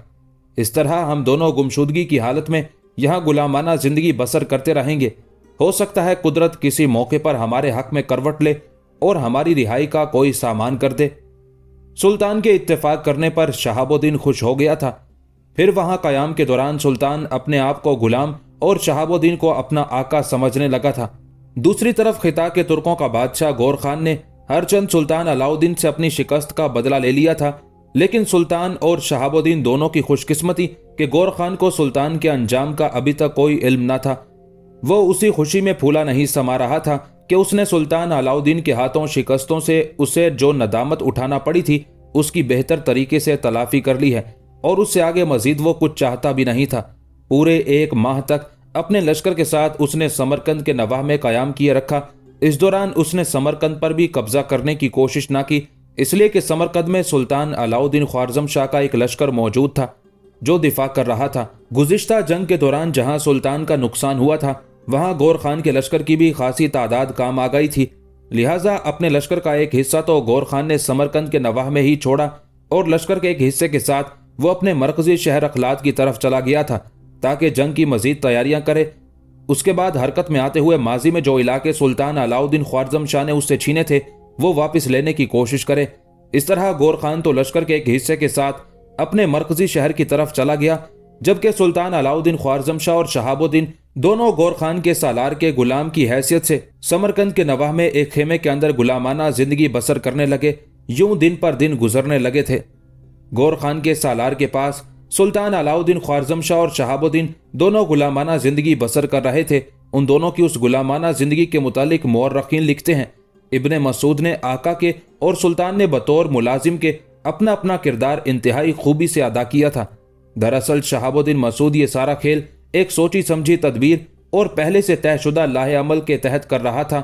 इस तरह हम दोनों गुमशुदगी की हालत में यहां गुलामाना जिंदगी बसर करते रहेंगे। हो सकता है कुदरत किसी मौके पर हमारे हक में करवट ले और हमारी रिहाई का कोई सामान कर दे। सुल्तान के इत्तेफाक करने पर शहाबुद्दीन खुश हो गया था। फिर वहां कयाम के दौरान सुल्तान अपने आप को गुलाम और शहाबुद्दीन को अपना आका समझने लगा था। दूसरी तरफ खिता के तुर्कों का बादशाह गौर खान ने हरचंद सुल्तान अलाउद्दीन से अपनी शिकस्त का बदला ले लिया था, लेकिन सुल्तान और शहाबुद्दीन दोनों की खुशकिस्मती कि गौर खान को सुल्तान के अंजाम का अभी तक कोई इल्म न था। वो उसी खुशी में फूला नहीं समा रहा था कि उसने सुल्तान अलाउद्दीन के हाथों शिकस्तों से उसे जो नदामत उठाना पड़ी थी उसकी बेहतर तरीके से तलाफी कर ली है और उससे आगे मजीद वो कुछ चाहता भी नहीं था। पूरे 1 माह तक अपने लश्कर के साथ उसने समरकंद के नवाह में कयाम किए रखा। इस दौरान उसने समरकंद पर भी कब्जा करने की कोशिश ना की, इसलिए कि समरकंद में सुल्तान अलाउद्दीन ख्वारज़म शाह का एक लश्कर मौजूद था जो दिफा कर रहा था। गुज़िश्ता जंग के दौरान जहां सुल्तान का नुकसान हुआ था, वहां गौर खान के लश्कर की भी खासी तादाद काम आ गई थी। लिहाजा अपने लश्कर का एक हिस्सा तो गौर खान ने समरकंद के नवाह में ही छोड़ा और लश्कर के एक हिस्से के साथ वो अपने मरकजी शहर अखलात की तरफ चला गया था ताकि जंग की मजीद तैयारियां करे। उसके बाद हरकत में आते हुए माजी में जो इलाके सुल्तान अलाउद्दीन ख्वारज़म शाह ने उससे छीने थे वो वापस लेने की कोशिश करे। इस तरह गौर खान तो लश्कर के एक हिस्से के साथ अपने मरकजी शहर की तरफ चला गया, जबकि सुल्तान अलाउद्दीन ख्वारज़म शाह और शहाबुद्दीन दोनों गौर खान के सालार के गुलाम की हैसियत से समरकंद के नवाह में एक खेमे के अंदर गुलामाना जिंदगी बसर करने लगे। यूं दिन पर दिन गुजरने लगे थे। गौर खान के सालार के पास सुल्तान अलाउद्दीन ख्वारज़म शाह और शहाबुद्दीन दोनों गुलामाना जिंदगी बसर कर रहे थे। उन दोनों की उस गुलामाना जिंदगी के मुतालिक मुअर्रिखीन लिखते हैं, इब्ने मसूद ने आका के और सुल्तान ने बतौर मुलाजिम के अपना अपना किरदार इंतहाई खूबी से अदा किया था। दरअसल शहाबुद्दीन मसूद ये सारा खेल एक सोची समझी तदबीर और पहले से तयशुदा लाहे अमल के तहत कर रहा था।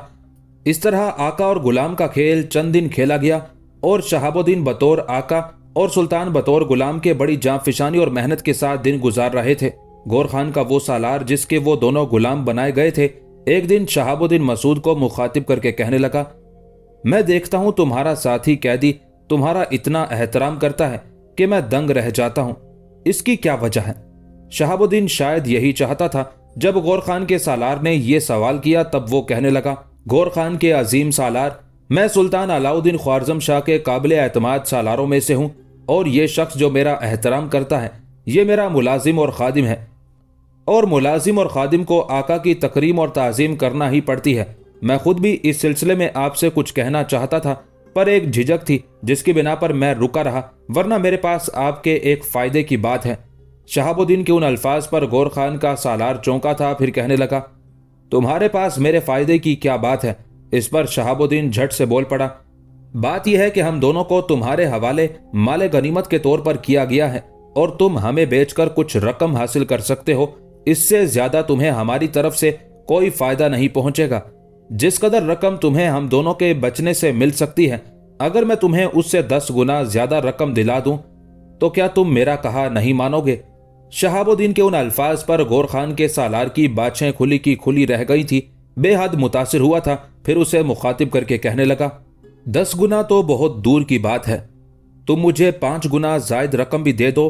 इस तरह आका और गुलाम का खेल चंद दिन खेला गया और शहाबुद्दीन बतौर आका और सुल्तान बतौर गुलाम के बड़ी जांफिशानी और मेहनत के साथ दिन गुजार रहे थे। गौर खान का वो सालार जिसके वो दोनों गुलाम बनाए गए थे, एक दिन शहाबुद्दीन मसूद को मुखातिब करके कहने लगा, मैं देखता हूं तुम्हारा साथी कैदी तुम्हारा इतना एहतराम करता है कि मैं दंग रह जाता हूं, इसकी क्या वजह है? शहाबुद्दीन शायद यही चाहता था। जब गौर खान के सालार ने यह सवाल किया तब वो कहने लगा, गौर खान के अजीम सालार, मैं सुल्तान अलाउद्दीन ख्वारज़म शाह के काबिल एतमाद सालारों में से हूं और ये शख्स जो मेरा एहतराम करता है ये मेरा मुलाजिम और खादिम है, और मुलाजिम और खादिम को आका की तकरीम और ताज़ीम करना ही पड़ती है। मैं खुद भी इस सिलसिले में आपसे कुछ कहना चाहता था, पर एक झिझक थी जिसकी बिना पर मैं रुका रहा, वरना मेरे पास आपके एक फायदे की बात है। शहाबुद्दीन के उन अल्फाज पर गौर खान का सालार चौंका था, फिर कहने लगा, तुम्हारे पास मेरे फायदे की क्या बात है? इस पर शहाबुद्दीन झट से बोल पड़ा, बात यह है कि हम दोनों को तुम्हारे हवाले माले गनीमत के तौर पर किया गया है और तुम हमें बेचकर कुछ रकम हासिल कर सकते हो। इससे ज्यादा तुम्हें हमारी तरफ से कोई फायदा नहीं पहुंचेगा। जिस कदर रकम तुम्हें हम दोनों के बचने से मिल सकती है, अगर मैं तुम्हें उससे 10 गुना ज्यादा रकम दिला दूं तो क्या तुम मेरा कहा नहीं मानोगे? शहाबुद्दीन के उन अल्फाज पर गौर खान के सालार की बाछें खुली की खुली रह गई थी, बेहद मुतासिर हुआ था। फिर उसे मुखातिब करके कहने लगा, 10 गुना तो बहुत दूर की बात है, तुम मुझे 5 गुना जायद रकम भी दे दो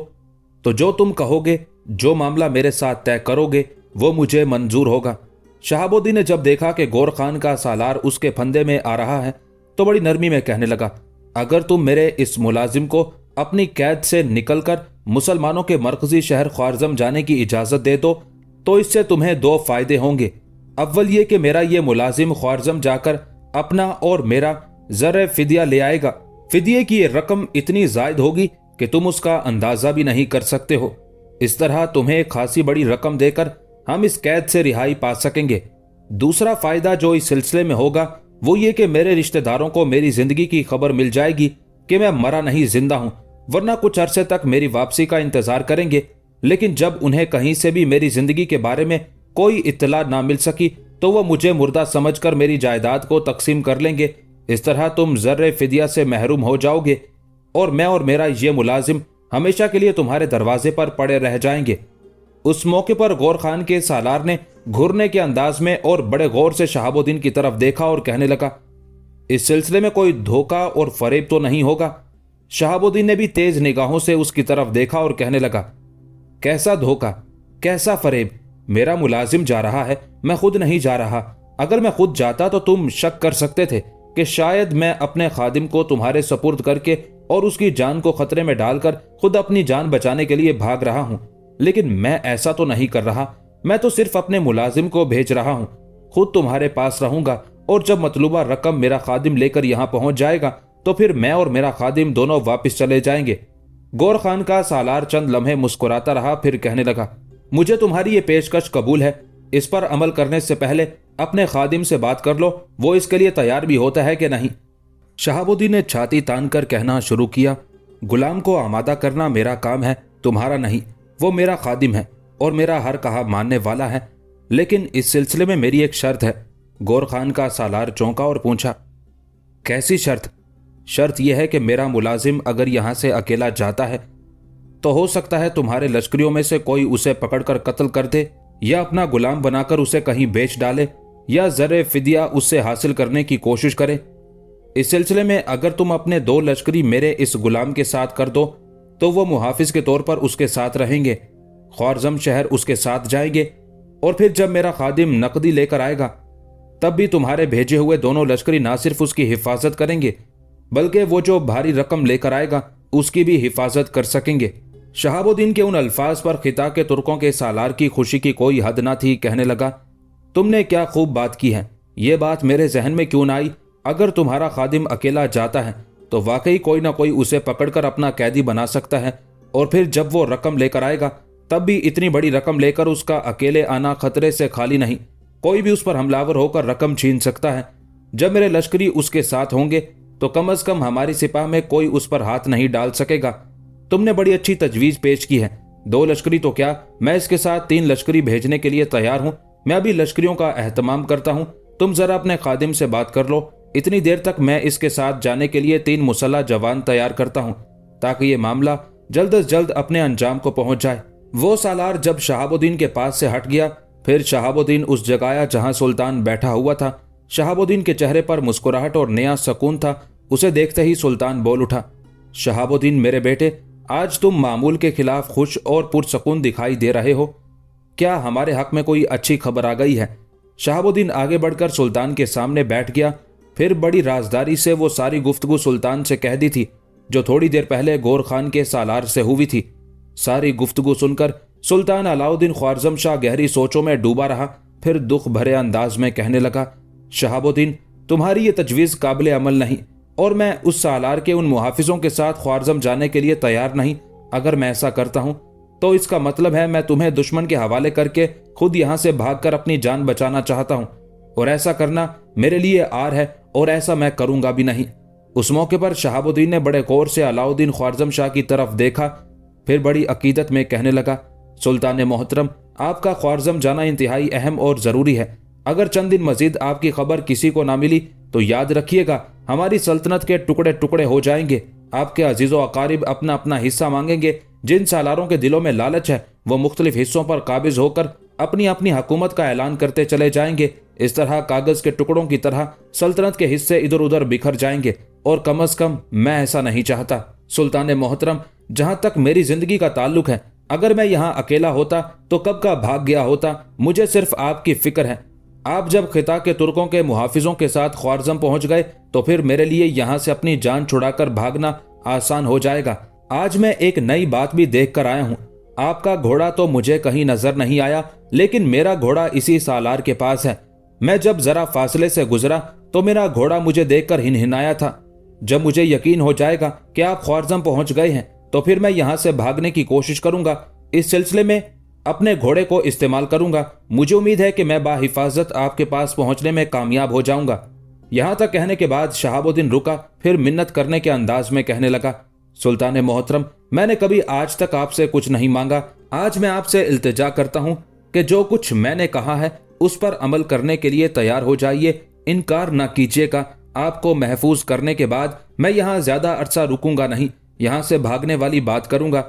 तो जो तुम कहोगे, जो मामला मेरे साथ तय करोगे वो मुझे मंजूर होगा। शहाबुद्दीन ने जब देखा कि गौर खान का सालार उसके फंदे में आ रहा है तो बड़ी नरमी में कहने लगा, अगर तुम मेरे इस मुलाजिम को अपनी कैद से निकलकर मुसलमानों के मरकजी शहर ख्वारज़म जाने की इजाजत दे दो तो इससे तुम्हें 2 फायदे होंगे। अव्वल ये कि मेरा ये मुलाजिम ख्वारज़म जाकर अपना और मेरा ज़र फिदिया ले आएगा। फिदिये की ये रकम इतनी जायद होगी कि तुम उसका अंदाजा भी नहीं कर सकते हो। इस तरह तुम्हें खासी बड़ी रकम देकर हम इस कैद से रिहाई पा सकेंगे। दूसरा फायदा जो इस सिलसिले में होगा वो ये कि मेरे रिश्तेदारों को मेरी जिंदगी की खबर मिल जाएगी कि मैं मरा नहीं जिंदा हूं, वरना कुछ अरसे तक मेरी वापसी का इंतजार करेंगे। लेकिन जब उन्हें कहीं से भी मेरी जिंदगी के बारे में कोई इत्तला ना मिल सकी तो वह मुझे मुर्दा समझकर मेरी जायदाद को तकसीम कर लेंगे। इस तरह तुम ज़र्रे फिदिया से महरूम हो जाओगे और मैं और मेरा ये मुलाजिम हमेशा के लिए तुम्हारे दरवाजे पर पड़े रह जाएंगे। उस मौके पर गौर खान के सालार ने घुरने के अंदाज में और बड़े गौर से शहाबुद्दीन की तरफ देखा और कहने लगा, इस सिलसिले में कोई धोखा और फरेब तो नहीं होगा? शहाबुद्दीन ने भी तेज निगाहों से उसकी तरफ देखा और कहने लगा, कैसा धोखा, कैसा फरेब? मेरा मुलाजिम जा रहा है, मैं खुद नहीं जा रहा। अगर मैं खुद जाता तो तुम शक कर सकते थे कि शायद मैं अपने खादिम को तुम्हारे सपुर्द करके और उसकी जान को खतरे में डालकर खुद अपनी जान बचाने के लिए भाग रहा हूं। लेकिन मैं ऐसा तो नहीं कर रहा। मैं तो सिर्फ अपने मुलाजिम को भेज रहा हूं। खुद तुम्हारे पास रहूंगा और जब मतलूबा रकम मेरा खादिम लेकर यहां पहुंच जाएगा तो फिर मैं और मेरा खादिम दोनों वापस चले जाएंगे। गौर खान का सालार चंद लम्हे मुस्कुराता रहा, फिर कहने लगा, मुझे तुम्हारी ये पेशकश कबूल है। इस पर अमल करने से पहले अपने खादिम से बात कर लो, वो इसके लिए तैयार भी होता है कि नहीं। शहाबुद्दीन ने छाती तान कर कहना शुरू किया, गुलाम को आमादा करना मेरा काम है, तुम्हारा नहीं। वो मेरा खादिम है और मेरा हर कहा मानने वाला है। लेकिन इस सिलसिले में मेरी एक शर्त है। गौर खान का सालार चौंका और पूछा, कैसी शर्त? शर्त यह है कि मेरा मुलाजिम अगर यहां से अकेला जाता है तो हो सकता है तुम्हारे लश्करियों में से कोई उसे पकड़कर कत्ल कर दे, या अपना गुलाम बनाकर उसे कहीं बेच डाले, या ज़रे फिदिया उससे हासिल करने की कोशिश करे। इस सिलसिले में अगर तुम अपने 2 लश्करी मेरे इस गुलाम के साथ कर दो तो वो मुहाफिज के तौर पर उसके साथ रहेंगे, ख्वारज़म शहर उसके साथ जाएंगे, और फिर जब मेरा खादिम नकदी लेकर आएगा तब भी तुम्हारे भेजे हुए दोनों लश्करी ना सिर्फ उसकी हिफाजत करेंगे बल्कि वो जो भारी रकम लेकर आएगा उसकी भी हिफाजत कर सकेंगे। शहाबुद्दीन के उन अल्फाज पर खिता के तुर्कों के सालार की खुशी की कोई हद ना थी। कहने लगा, तुमने क्या खूब बात की है। ये बात मेरे जहन में क्यों ना आई। अगर तुम्हारा खादिम अकेला जाता है तो वाकई कोई ना कोई उसे पकड़कर अपना कैदी बना सकता है, और फिर जब वो रकम लेकर आएगा तब भी इतनी बड़ी रकम लेकर उसका अकेले आना खतरे से खाली नहीं। कोई भी उस पर हमलावर होकर रकम छीन सकता है। जब मेरे लश्करी उसके साथ होंगे तो कम से कम हमारी सिपाह में कोई उस पर हाथ नहीं डाल सकेगा। तुमने बड़ी अच्छी तजवीज पेश की है। 2 लश्करी तो क्या, मैं इसके साथ 3 लश्करी भेजने के लिए तैयार हूं। मैं अभी लश्करियों का एहतमाम करता हूं। तुम जरा अपने खादिम से बात कर लो। इतनी देर तक मैं इसके साथ जाने के लिए 3 मुसल्लह जवान तैयार करता हूं ताकि ये मामला जल्द से जल्द अपने अंजाम को पहुंच जाए। वो सालार जब शहाबुद्दीन के पास से हट गया, फिर शहाबुद्दीन उस जगह आया जहां सुल्तान बैठा हुआ था। शहाबुद्दीन के चेहरे पर मुस्कुराहट और नया सुकून था। उसे देखते ही सुल्तान बोल उठा, शहाबुद्दीन मेरे बेटे, आज तुम मामूल के खिलाफ खुश और पुरसकून दिखाई दे रहे हो। क्या हमारे हक में कोई अच्छी खबर आ गई है? शहाबुद्दीन आगे बढ़कर सुल्तान के सामने बैठ गया। फिर बड़ी राजदारी से वो सारी गुफ्तगू सुल्तान से कह दी थी जो थोड़ी देर पहले गौर खान के सालार से हुई थी। सारी गुफ्तगू सुनकर सुल्तान अलाउद्दीन ख्वारज़म शाह गहरी सोचों में डूबा रहा। फिर दुख भरे अंदाज में कहने लगा, शहाबुद्दीन, तुम्हारी ये तजवीज़ काबिल अमल नहीं, और मैं उस सालार के उन मुहाफिजों के साथ ख्वारज़म जाने के लिए तैयार नहीं। अगर मैं ऐसा करता हूं तो इसका मतलब है मैं तुम्हें दुश्मन के हवाले करके खुद यहां से भागकर अपनी जान बचाना चाहता हूं, और ऐसा करना मेरे लिए आर है और ऐसा मैं करूंगा भी नहीं। उस मौके पर शहाबुद्दीन ने बड़े गौर से अलाउद्दीन ख्वारज़म शाह की तरफ देखा। फिर बड़ी अकीदत में कहने लगा, सुल्तान मोहतरम, आपका ख्वारज़म जाना इंतहाई अहम और ज़रूरी है। अगर चंद दिन मजीद आपकी खबर किसी को ना मिली तो याद रखिएगा हमारी सल्तनत के टुकड़े टुकड़े हो जाएंगे। आपके अजीज़ो अकारिब अपना अपना हिस्सा मांगेंगे। जिन सालारों के दिलों में लालच है वो मुख्तलिफ हिस्सों पर काबिज होकर अपनी अपनी हुकूमत का ऐलान करते चले जाएंगे। इस तरह कागज के टुकड़ों की तरह सल्तनत के हिस्से इधर उधर बिखर जाएंगे, और कम अज कम मैं ऐसा नहीं चाहता। सुल्तान मोहतरम, जहां तक मेरी जिंदगी का ताल्लुक है, अगर मैं यहाँ अकेला होता तो कब का भाग गया होता। मुझे सिर्फ आपकी फिक्र है। आप जब खिता के तुर्कों के मुहाफिजों के साथ ख्वारज़म पहुंच गए तो फिर मेरे लिए यहाँ से अपनी जान छुड़ाकर भागना आसान हो जाएगा। आज मैं एक नई बात भी देख कर आया हूँ। आपका घोड़ा तो मुझे कहीं नजर नहीं आया, लेकिन मेरा घोड़ा इसी सालार के पास है। मैं जब जरा फासले से गुजरा तो मेरा घोड़ा मुझे देखकर हिनहिनाया था। जब मुझे यकीन हो जाएगा कि आप ख्वारज़म पहुंच गए हैं तो फिर मैं यहां से भागने की कोशिश करूंगा। इस सिलसिले में अपने घोड़े को इस्तेमाल करूंगा। मुझे उम्मीद है कि मैं बाहिफाजत आपके पास पहुंचने में कामयाब हो जाऊंगा। यहां तक कहने के बाद शहाबुद्दीन रुका, फिर मिन्नत करने के अंदाज में कहने लगा, सुल्तान मोहतरम, मैंने कभी आज तक आपसे कुछ नहीं मांगा। आज मैं आपसे इल्तिजा करता हूं कि जो कुछ मैंने कहा है उस पर अमल करने के लिए तैयार हो जाइए। इनकार ना कीजिएगा। आपको महफूज करने के बाद मैं यहाँ ज्यादा अरसा रुकूंगा नहीं। यहाँ से भागने वाली बात करूंगा।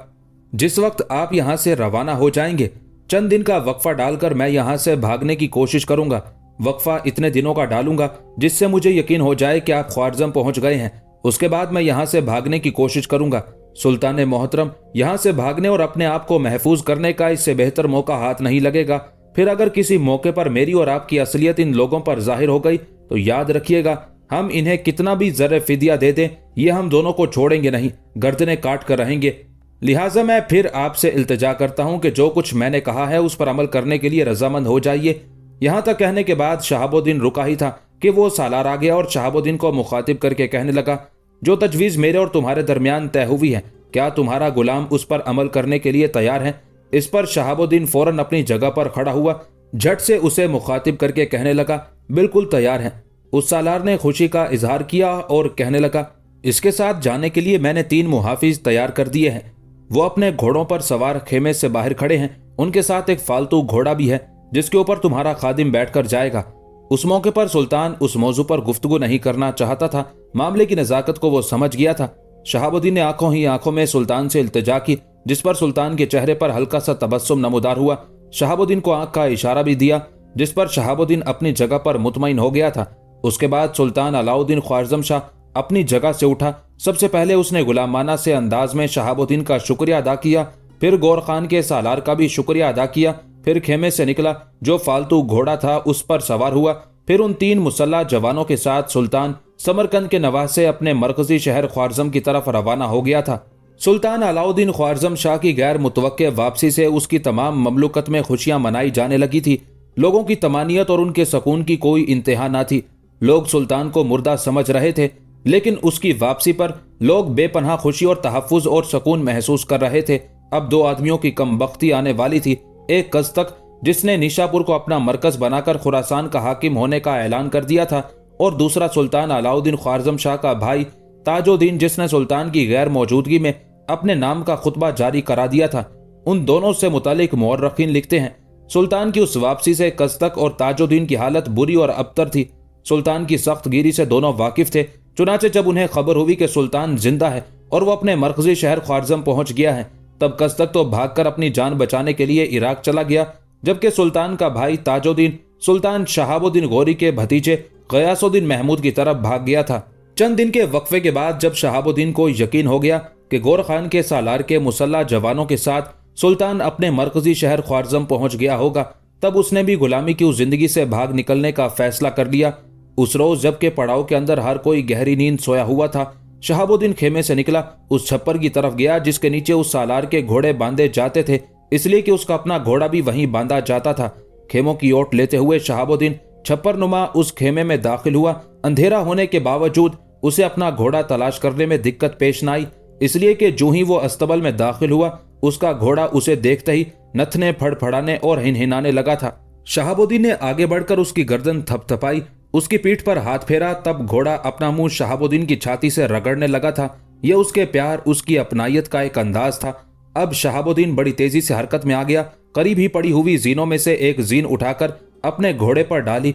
जिस वक्त आप यहाँ से रवाना हो जाएंगे, चंद दिन का वक्फा डालकर मैं यहाँ से भागने की कोशिश करूंगा। वक्फा इतने दिनों का डालूंगा जिससे मुझे यकीन हो जाए कि आप ख्वारज़म पहुंच गए हैं। उसके बाद मैं यहाँ से भागने की कोशिश करूंगा। सुल्तान मोहतरम, यहाँ से भागने और अपने आप को महफूज करने का इससे बेहतर मौका हाथ नहीं लगेगा। फिर अगर किसी मौके पर मेरी और आपकी असलियत इन लोगों पर जाहिर हो गई तो याद रखिएगा, हम इन्हें कितना भी ज़र फिदिया दे दें, ये हम दोनों को छोड़ेंगे नहीं, गर्दनें काट कर रहेंगे। लिहाजा मैं फिर आपसे इल्तिजा करता हूं कि जो कुछ मैंने कहा है उस पर अमल करने के लिए रजामंद हो जाइए। यहां तक कहने के बाद शहाबुद्दीन रुका ही था कि वो सालार आ गया और शहाबुद्दीन को मुखातिब करके कहने लगा, जो तजवीज़ मेरे और तुम्हारे दरमियान तय हुई है, क्या तुम्हारा गुलाम उस पर अमल करने के लिए तैयार है? इस पर शहाबुद्दीन फौरन अपनी जगह पर खड़ा हुआ, झट से उसे मुखातिब करके कहने लगा, बिल्कुल तैयार है। उस सालार ने खुशी का इजहार किया और कहने लगा, इसके साथ जाने के लिए मैंने 3 मुहाफिज तैयार कर दिए हैं। वो अपने घोड़ों पर सवार खेमे से बाहर खड़े हैं। उनके साथ एक फालतू घोड़ा भी है जिसके ऊपर तुम्हारा खादिम बैठकर जाएगा। उस मौके पर सुल्तान उस मौजू पर गुफ्तगू नहीं करना चाहता था। मामले की नजाकत को वो समझ गया था। शहाबुद्दीन ने आंखों ही आंखों में सुल्तान से इल्तिजा की, जिस पर सुल्तान के चेहरे पर हल्का सा तबस्सुम नमूदार हुआ। शहाबुद्दीन को आंख का इशारा भी दिया, जिस पर शहाबुद्दीन अपनी जगह पर मुतमईन हो गया था। उसके बाद सुल्तान अलाउद्दीन ख्वारज़म शाह अपनी जगह से उठा। सबसे पहले उसने गुलामाना से अंदाज में शहाबुद्दीन का शुक्रिया अदा किया, फिर गौर खान के सालार का भी शुक्रिया अदा किया, फिर खेमे से निकला, जो फालतू घोड़ा था उस पर सवार हुआ। फिर उन 3 मुसल्लह जवानों के साथ सुल्तान समरकंद के नवाह से अपने मरकजी शहर ख्वारज़म की तरफ रवाना हो गया था। सुल्तान अलाउद्दीन ख्वारज़म शाह की गैर मुतवक्के वापसी से उसकी तमाम ममलुकत में खुशियां मनाई जाने लगी थी। लोगों की तमानियत और उनके सुकून की कोई इंतहा न थी। लोग सुल्तान को मुर्दा समझ रहे थे, लेकिन उसकी वापसी पर लोग बेपनाह खुशी और तहफ़्फ़ुज़ और सुकून महसूस कर रहे थे। अब 2 आदमियों की कमबख्ती आने वाली थी। एक कज़तक, जिसने निशापुर को अपना मरकज बनाकर खुरासान का हाकिम होने का ऐलान कर दिया था, और दूसरा सुल्तान अलाउद्दीन ख्वारज़म शाह का भाई ताजुद्दीन, जिसने सुल्तान की गैर मौजूदगी में अपने नाम का खुतबा जारी करा दिया था। उन दोनों से मुतालिक मुअर्रिखीन लिखते हैं, सुल्तान की उस वापसी से कज़तक और ताजुद्दीन की हालत बुरी और अबतर थी। सुल्तान की सख्त गिरी से दोनों वाकिफ थे। चुनाचे जब उन्हें खबर हुई कि सुल्तान जिंदा है और वो अपने मरकजी शहर ख्वारज़म पहुंच गया है, तब कज़तक तो भागकर अपनी जान बचाने के लिए इराक चला गया, जबकि सुल्तान का भाई ताजुद्दीन सुल्तान शहाबुद्दीन गौरी के भतीजे गयासुद्दीन महमूद की तरफ भाग गया था। चंद दिन के वक्फे के बाद जब शहाबुद्दीन को यकीन हो गया कि गौर खान के सालार के मुसल्लह जवानों के साथ सुल्तान अपने मरकजी शहर ख्वारज़म पहुंच गया होगा, तब उसने भी गुलामी की उस जिंदगी से भाग निकलने का फैसला कर लिया। उस रोज जबकि पड़ाव के अंदर हर कोई गहरी नींद सोया हुआ था, शहाबुद्दीन खेमे से निकला, उस छप्पर की तरफ गया जिसके नीचे उस सालार के घोड़े बांधे जाते थे, इसलिए कि उसका अपना घोड़ा भी वहीं बांधा जाता था। खेमों की ओट लेते हुए शहाबुद्दीन छप्पर नुमा उस खेमे में दाखिल हुआ। अंधेरा होने के बावजूद उसे अपना घोड़ा तलाश करने में दिक्कत पेश न आई, इसलिए कि जो ही वो अस्तबल में दाखिल हुआ, उसका घोड़ा उसे देखते ही नथने फड़फड़ाने और हिनहिनाने लगा था। शहाबुद्दीन ने आगे बढ़कर उसकी गर्दन थपथपाई, उसकी पीठ पर हाथ फेरा, तब घोड़ा अपना मुंह शहाबुद्दीन की छाती से रगड़ने लगा था। यह उसके प्यार, उसकी अपनायत का एक अंदाज था। अब शहाबुद्दीन बड़ी तेजी से हरकत में आ गया। करीब ही पड़ी हुई जीनों में से एक जीन उठाकर अपने घोड़े पर डाली,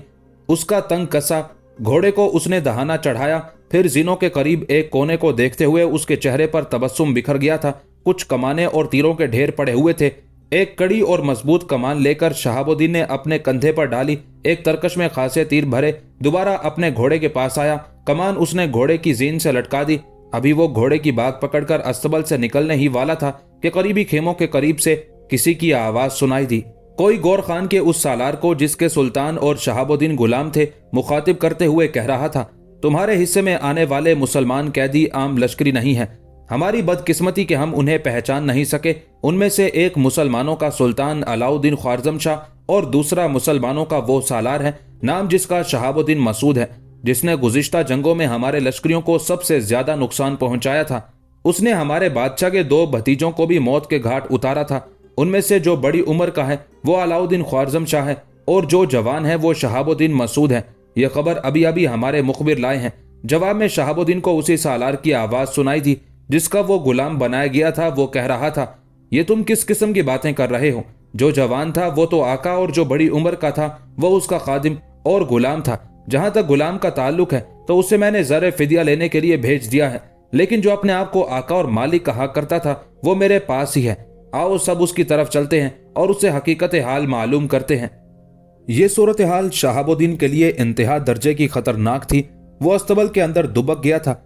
उसका तंग कसा, घोड़े को उसने दहाना चढ़ाया। फिर जीनों के करीब एक कोने को देखते हुए उसके चेहरे पर तबस्सुम बिखर गया था। कुछ कमाने और तीरों के ढेर पड़े हुए थे। एक कड़ी और मजबूत कमान लेकर शहाबुद्दीन ने अपने कंधे पर डाली। एक तरकश में खासे तीर भरे दोबारा अपने घोड़े के पास आया। कमान उसने घोड़े की जीन से लटका दी। अभी वो घोड़े की बाग पकड़कर अस्तबल से निकलने ही वाला था कि करीबी खेमों के करीब से किसी की आवाज सुनाई दी। कोई गौर खान के उस सालार को, जिसके सुल्तान और शहाबुद्दीन गुलाम थे, मुखातिब करते हुए कह रहा था, तुम्हारे हिस्से में आने वाले मुसलमान कैदी आम लश्करी नहीं है। हमारी बदकिस्मती कि हम उन्हें पहचान नहीं सके। उनमें से एक मुसलमानों का सुल्तान अलाउद्दीन ख्वारज़म शाह और दूसरा मुसलमानों का वो सालार है, नाम जिसका शहाबुद्दीन मसूद है, जिसने गुज़िश्ता जंगों में हमारे लश्करियों को सबसे ज्यादा नुकसान पहुंचाया था। उसने हमारे बादशाह के 2 भतीजों को भी मौत के घाट उतारा था। उनमें से जो बड़ी उम्र का है वो अलाउद्दीन ख्वारज़म शाह है, और जो जवान है वो शहाबुद्दीन मसूद है। यह खबर अभी अभी हमारे मुखबिर लाए हैं। जवाब में शहाबुद्दीन को उसी सालार की आवाज सुनाई थी जिसका वो गुलाम बनाया गया था। वो कह रहा था, ये तुम किस किस्म की बातें कर रहे हो? जो जवान था वो तो आका, और जो बड़ी उम्र का था वो उसका खादिम और गुलाम था। जहां तक गुलाम का ताल्लुक है तो उसे मैंने ज़र फिदिया लेने के लिए भेज दिया है, लेकिन जो अपने आप को आका और मालिक कहा करता था वो मेरे पास ही है। आओ सब उसकी तरफ चलते हैं और उससे हकीकत हाल मालूम करते हैं। ये सूरत हाल शहाबुद्दीन के लिए इंतहा दर्जे की खतरनाक थी। वो अस्तबल के अंदर दुबक गया था,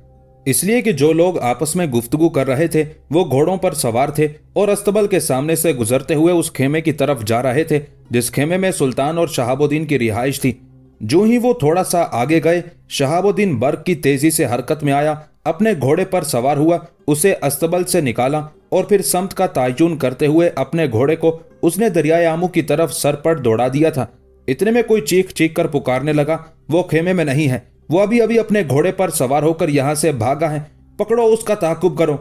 इसलिए कि जो लोग आपस में गुफ्तगू कर रहे थे वो घोड़ों पर सवार थे और अस्तबल के सामने से गुजरते हुए उस खेमे की तरफ जा रहे थे जिस खेमे में सुल्तान और शहाबुद्दीन की रिहाइश थी। जो ही वो थोड़ा सा आगे गए, शहाबुद्दीन बर्क की तेजी से हरकत में आया, अपने घोड़े पर सवार हुआ, उसे अस्तबल से निकाला और फिर समत का तयन करते हुए अपने घोड़े को उसने दरियाए आमू की तरफ सर पर दौड़ा दिया था। इतने में कोई चीख चीख कर पुकारने लगा, वो खेमे में नहीं है, वो अभी अभी अपने घोड़े पर सवार होकर यहां से भागा है, पकड़ो उसका ताकुब करो।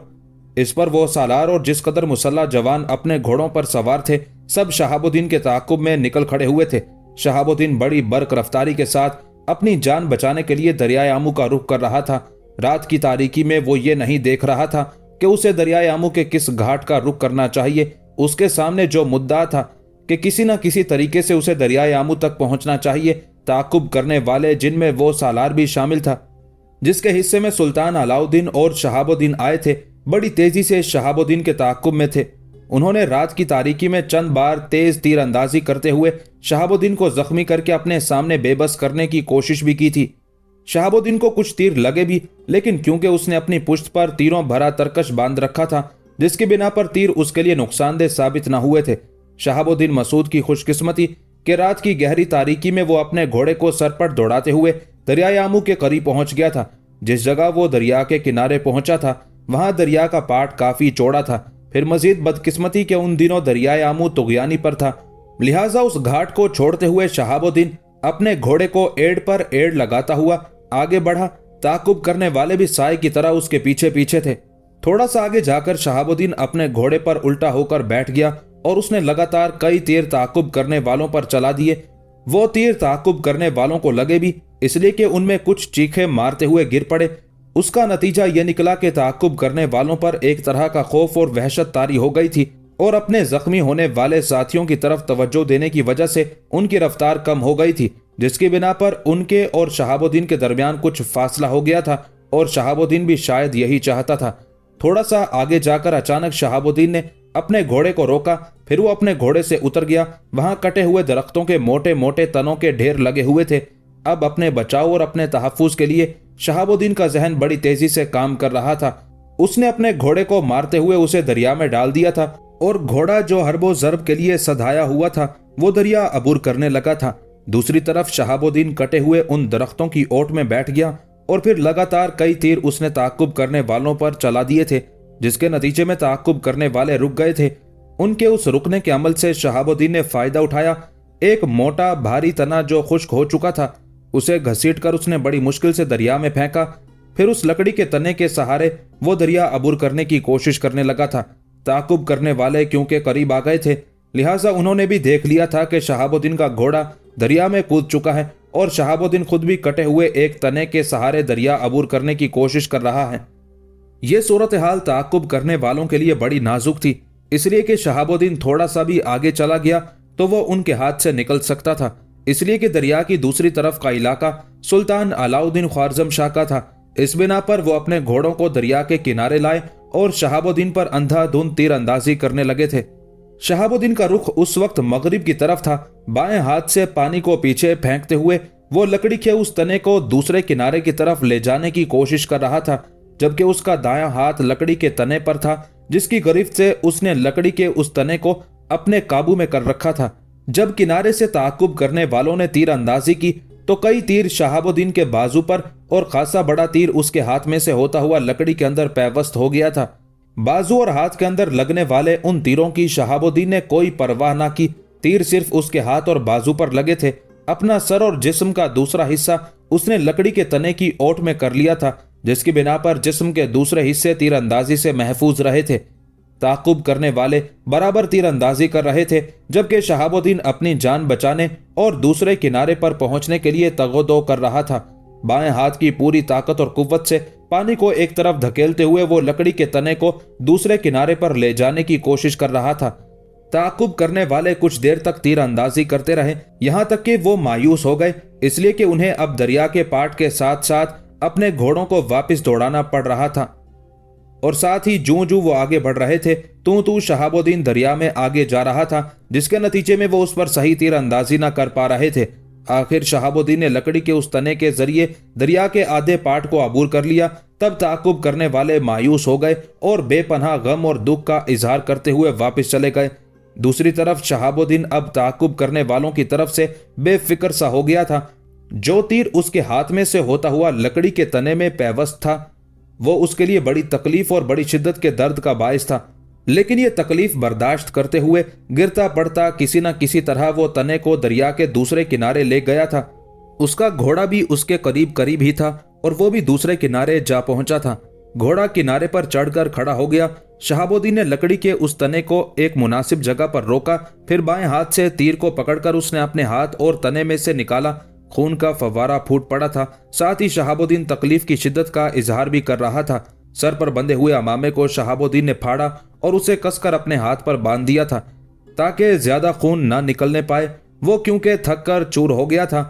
इस पर वो सालार और जिस कदर मुसल्ला जवान अपने घोड़ों पर सवार थे सब शहाबुद्दीन के ताकुब में निकल खड़े हुए थे। शहाबुद्दीन बड़ी बर्क रफ्तारी के साथ अपनी जान बचाने के लिए दरियाए आमू का रुख कर रहा था। रात की तारीकी में वो ये नहीं देख रहा था कि उसे दरियाए आमू के किस घाट का रुख करना चाहिए। उसके सामने जो मुद्दा था कि किसी न किसी तरीके से उसे दरियाए आमू तक पहुंचना चाहिए। ताकुब करने वाले, जिनमें वो सालार भी शामिल था, जिसके हिस्से में सुल्तान अलाउद्दीन और शहाबुद्दीन आए थे, बड़ी तेजी से शहाबुद्दीन के ताकुब में थे। उन्होंने रात की तारीकी में चंद बार तेज तीर अंदाजी करते हुए शहाबुद्दीन को जख्मी करके अपने सामने बेबस करने की कोशिश भी की थी। शहाबुद्दीन को कुछ तीर लगे भी, लेकिन क्योंकि उसने अपनी पुश्त पर तीरों भरा तरकश बांध रखा था, जिसकी बिना पर तीर उसके लिए नुकसानदेह साबित न हुए थे। शहाबुद्दीन मसूद की खुशकिस्मती कि रात की गहरी तारीकी में वो अपने घोड़े को सरपट दौड़ाते हुए दरियाए आमू के करीब पहुंच गया था। जिस जगह वो दरिया के किनारे पहुंचा था, वहां दरिया का पाट काफी चौड़ा था। फिर मजीद बदकिस्मती के उन दिनों दरियाए आमू तुगयानी पर था, लिहाजा उस घाट को छोड़ते हुए शहाबुद्दीन अपने घोड़े को एड़ पर एड़ लगाता हुआ आगे बढ़ा। ताकुब करने वाले भी साए की तरह उसके पीछे पीछे थे। थोड़ा सा आगे जाकर शहाबुद्दीन अपने घोड़े पर उल्टा होकर बैठ गया और उसने लगातार कई तीर ताकुब करने वालों पर चला दिए। वो तीर ताकुब करने वालों को लगे भी, इसलिए कि उनमें कुछ चीखे मारते हुए गिर पड़े। उसका नतीजा यह निकला कि ताकुब करने वालों पर एक तरह का खौफ और वहशत तारी हो गई थी और अपने जख्मी होने वाले साथियों की तरफ तवज्जो देने की वजह से उनकी रफ्तार कम हो गई थी, जिसकी बिना पर उनके और शहाबुद्दीन के दरमियान कुछ फासला हो गया था और शहाबुद्दीन भी शायद यही चाहता था। थोड़ा सा आगे जाकर अचानक शहाबुद्दीन ने अपने घोड़े को रोका, फिर वो अपने घोड़े से उतर गया। वहां कटे हुए दरख्तों के मोटे मोटे तनों के ढेर लगे हुए थे। अब अपने बचाव और अपने तहफ्फुज के लिए शहाबुद्दीन का जहन बड़ी तेजी से काम कर रहा था। उसने अपने घोड़े को मारते हुए उसे दरिया में डाल दिया था और घोड़ा जो हरबो जरब के लिए सधाया हुआ था, वो दरिया अबूर करने लगा था। दूसरी तरफ शहाबुद्दीन कटे हुए उन दरख्तों की ओट में बैठ गया और फिर लगातार कई तीर उसने ताकुब करने वालों पर चला दिए थे, जिसके नतीजे में ताकुब करने वाले रुक गए थे। उनके उस रुकने के अमल से शहाबुद्दीन ने फायदा उठाया। एक मोटा भारी तना जो खुश्क हो चुका था, उसे घसीटकर उसने बड़ी मुश्किल से दरिया में फेंका। फिर उस लकड़ी के तने के सहारे वो दरिया अबूर करने की कोशिश करने लगा था। ताकुब करने वाले क्योंकि करीब आ गए थे, लिहाजा उन्होंने भी देख लिया था कि शहाबुद्दीन का घोड़ा दरिया में कूद चुका है और शहाबुद्दीन खुद भी कटे हुए एक तने के सहारे दरिया अबूर करने की कोशिश कर रहा है। यह सूरत हाल ताकुब करने वालों के लिए बड़ी नाजुक थी, इसलिए कि शहाबुद्दीन थोड़ा सा भी आगे चला गया तो वो उनके हाथ से निकल सकता था, इसलिए कि दरिया की दूसरी तरफ का इलाका सुल्तान अलाउद्दीन ख्वारजम शाह का था। इस बिना पर वो अपने घोड़ों को दरिया के किनारे लाए और शहाबुद्दीन पर अंधाधुंध तीर अंदाजी करने लगे थे। शहाबुद्दीन का रुख उस वक्त मगरिब की तरफ था। बाएं हाथ से पानी को पीछे फेंकते हुए वो लकड़ी के उस तने को दूसरे किनारे की तरफ ले जाने की कोशिश कर रहा था, जबकि उसका दायां हाथ लकड़ी के तने पर था, जिसकी गिरफ्त से उसने लकड़ी के उस तने को अपने काबू में कर रखा था। जब किनारे से ताकुब करने वालों ने तीर अंदाजी की तो कई तीर शहाबुद्दीन के बाजू पर और खासा बड़ा तीर उसके हाथ में से होता हुआ लकड़ी के अंदर पैवस्त हो गया था। बाजू और हाथ के अंदर लगने वाले उन तीरों की शहाबुद्दीन ने कोई परवाह ना की। तीर सिर्फ उसके हाथ और बाजू पर लगे थे। अपना सर और जिस्म का दूसरा हिस्सा उसने लकड़ी के तने की ओट में कर लिया था, जिसकी बिना पर जिस्म के दूसरे हिस्से तीर अंदाजी से महफूज रहे थे। ताकुब करने वाले बराबर तीर अंदाजी कर रहे थे, जबकि शहाबुद्दीन अपनी जान बचाने और दूसरे किनारे पर पहुंचने के लिए तगोदो कर रहा था। बाएं हाथ की पूरी ताकत और कुव्वत से पानी को एक तरफ धकेलते हुए वो लकड़ी के तने को दूसरे किनारे पर ले जाने की कोशिश कर रहा था। ताकुब करने वाले कुछ देर तक तीर अंदाजी करते रहे, यहां तक कि वो मायूस हो गए, इसलिए कि उन्हें अब दरिया के पाट के साथ साथ अपने घोड़ों को वापस दौड़ाना पड़ रहा था। और साथ ही जूं जूं वो आगे बढ़ रहे थे, तू शहाबुद्दीन दरिया में आगे जा रहा था, जिसके नतीजे में वो उस पर सही तीर अंदाजी न कर पा रहे थे। आखिर शहाबुद्दीन ने लकड़ी के उस तने के जरिए दरिया के आधे पाट को अबूर कर लिया। तब ताकुब करने वाले मायूस हो गए और बेपनाह गम और दुख का इजहार करते हुए वापस चले गए। दूसरी तरफ शहाबुद्दीन अब ताकुब करने वालों की तरफ से बेफिक्र सा हो गया था। जो तीर उसके हाथ में से होता हुआ लकड़ी के तने में पैवस्त था, वो उसके लिए बड़ी तकलीफ और बड़ी शिद्दत के दर्द का बायस था, लेकिन ये तकलीफ बर्दाश्त करते हुए गिरता पड़ता किसी न किसी तरह वो तने को दरिया के दूसरे किनारे ले गया था। उसका घोड़ा भी उसके करीब करीब ही था और वो भी दूसरे किनारे जा पहुंचा था। घोड़ा किनारे पर चढ़कर खड़ा हो गया। शहाबुद्दीन ने लकड़ी के उस तने को एक मुनासिब जगह पर रोका, फिर बाएं हाथ से तीर को पकड़कर उसने अपने हाथ और तने में से निकाला। खून का फव्वारा फूट पड़ा था। साथ ही शहाबुद्दीन तकलीफ की शिद्दत का इजहार भी कर रहा था। सर पर बंधे हुए अमामे को शहाबुद्दीन ने फाड़ा और उसे कसकर अपने हाथ पर बांध दिया था। ताकि ज्यादा खून ना निकलने पाए। वो क्योंकि थक कर चूर हो गया था,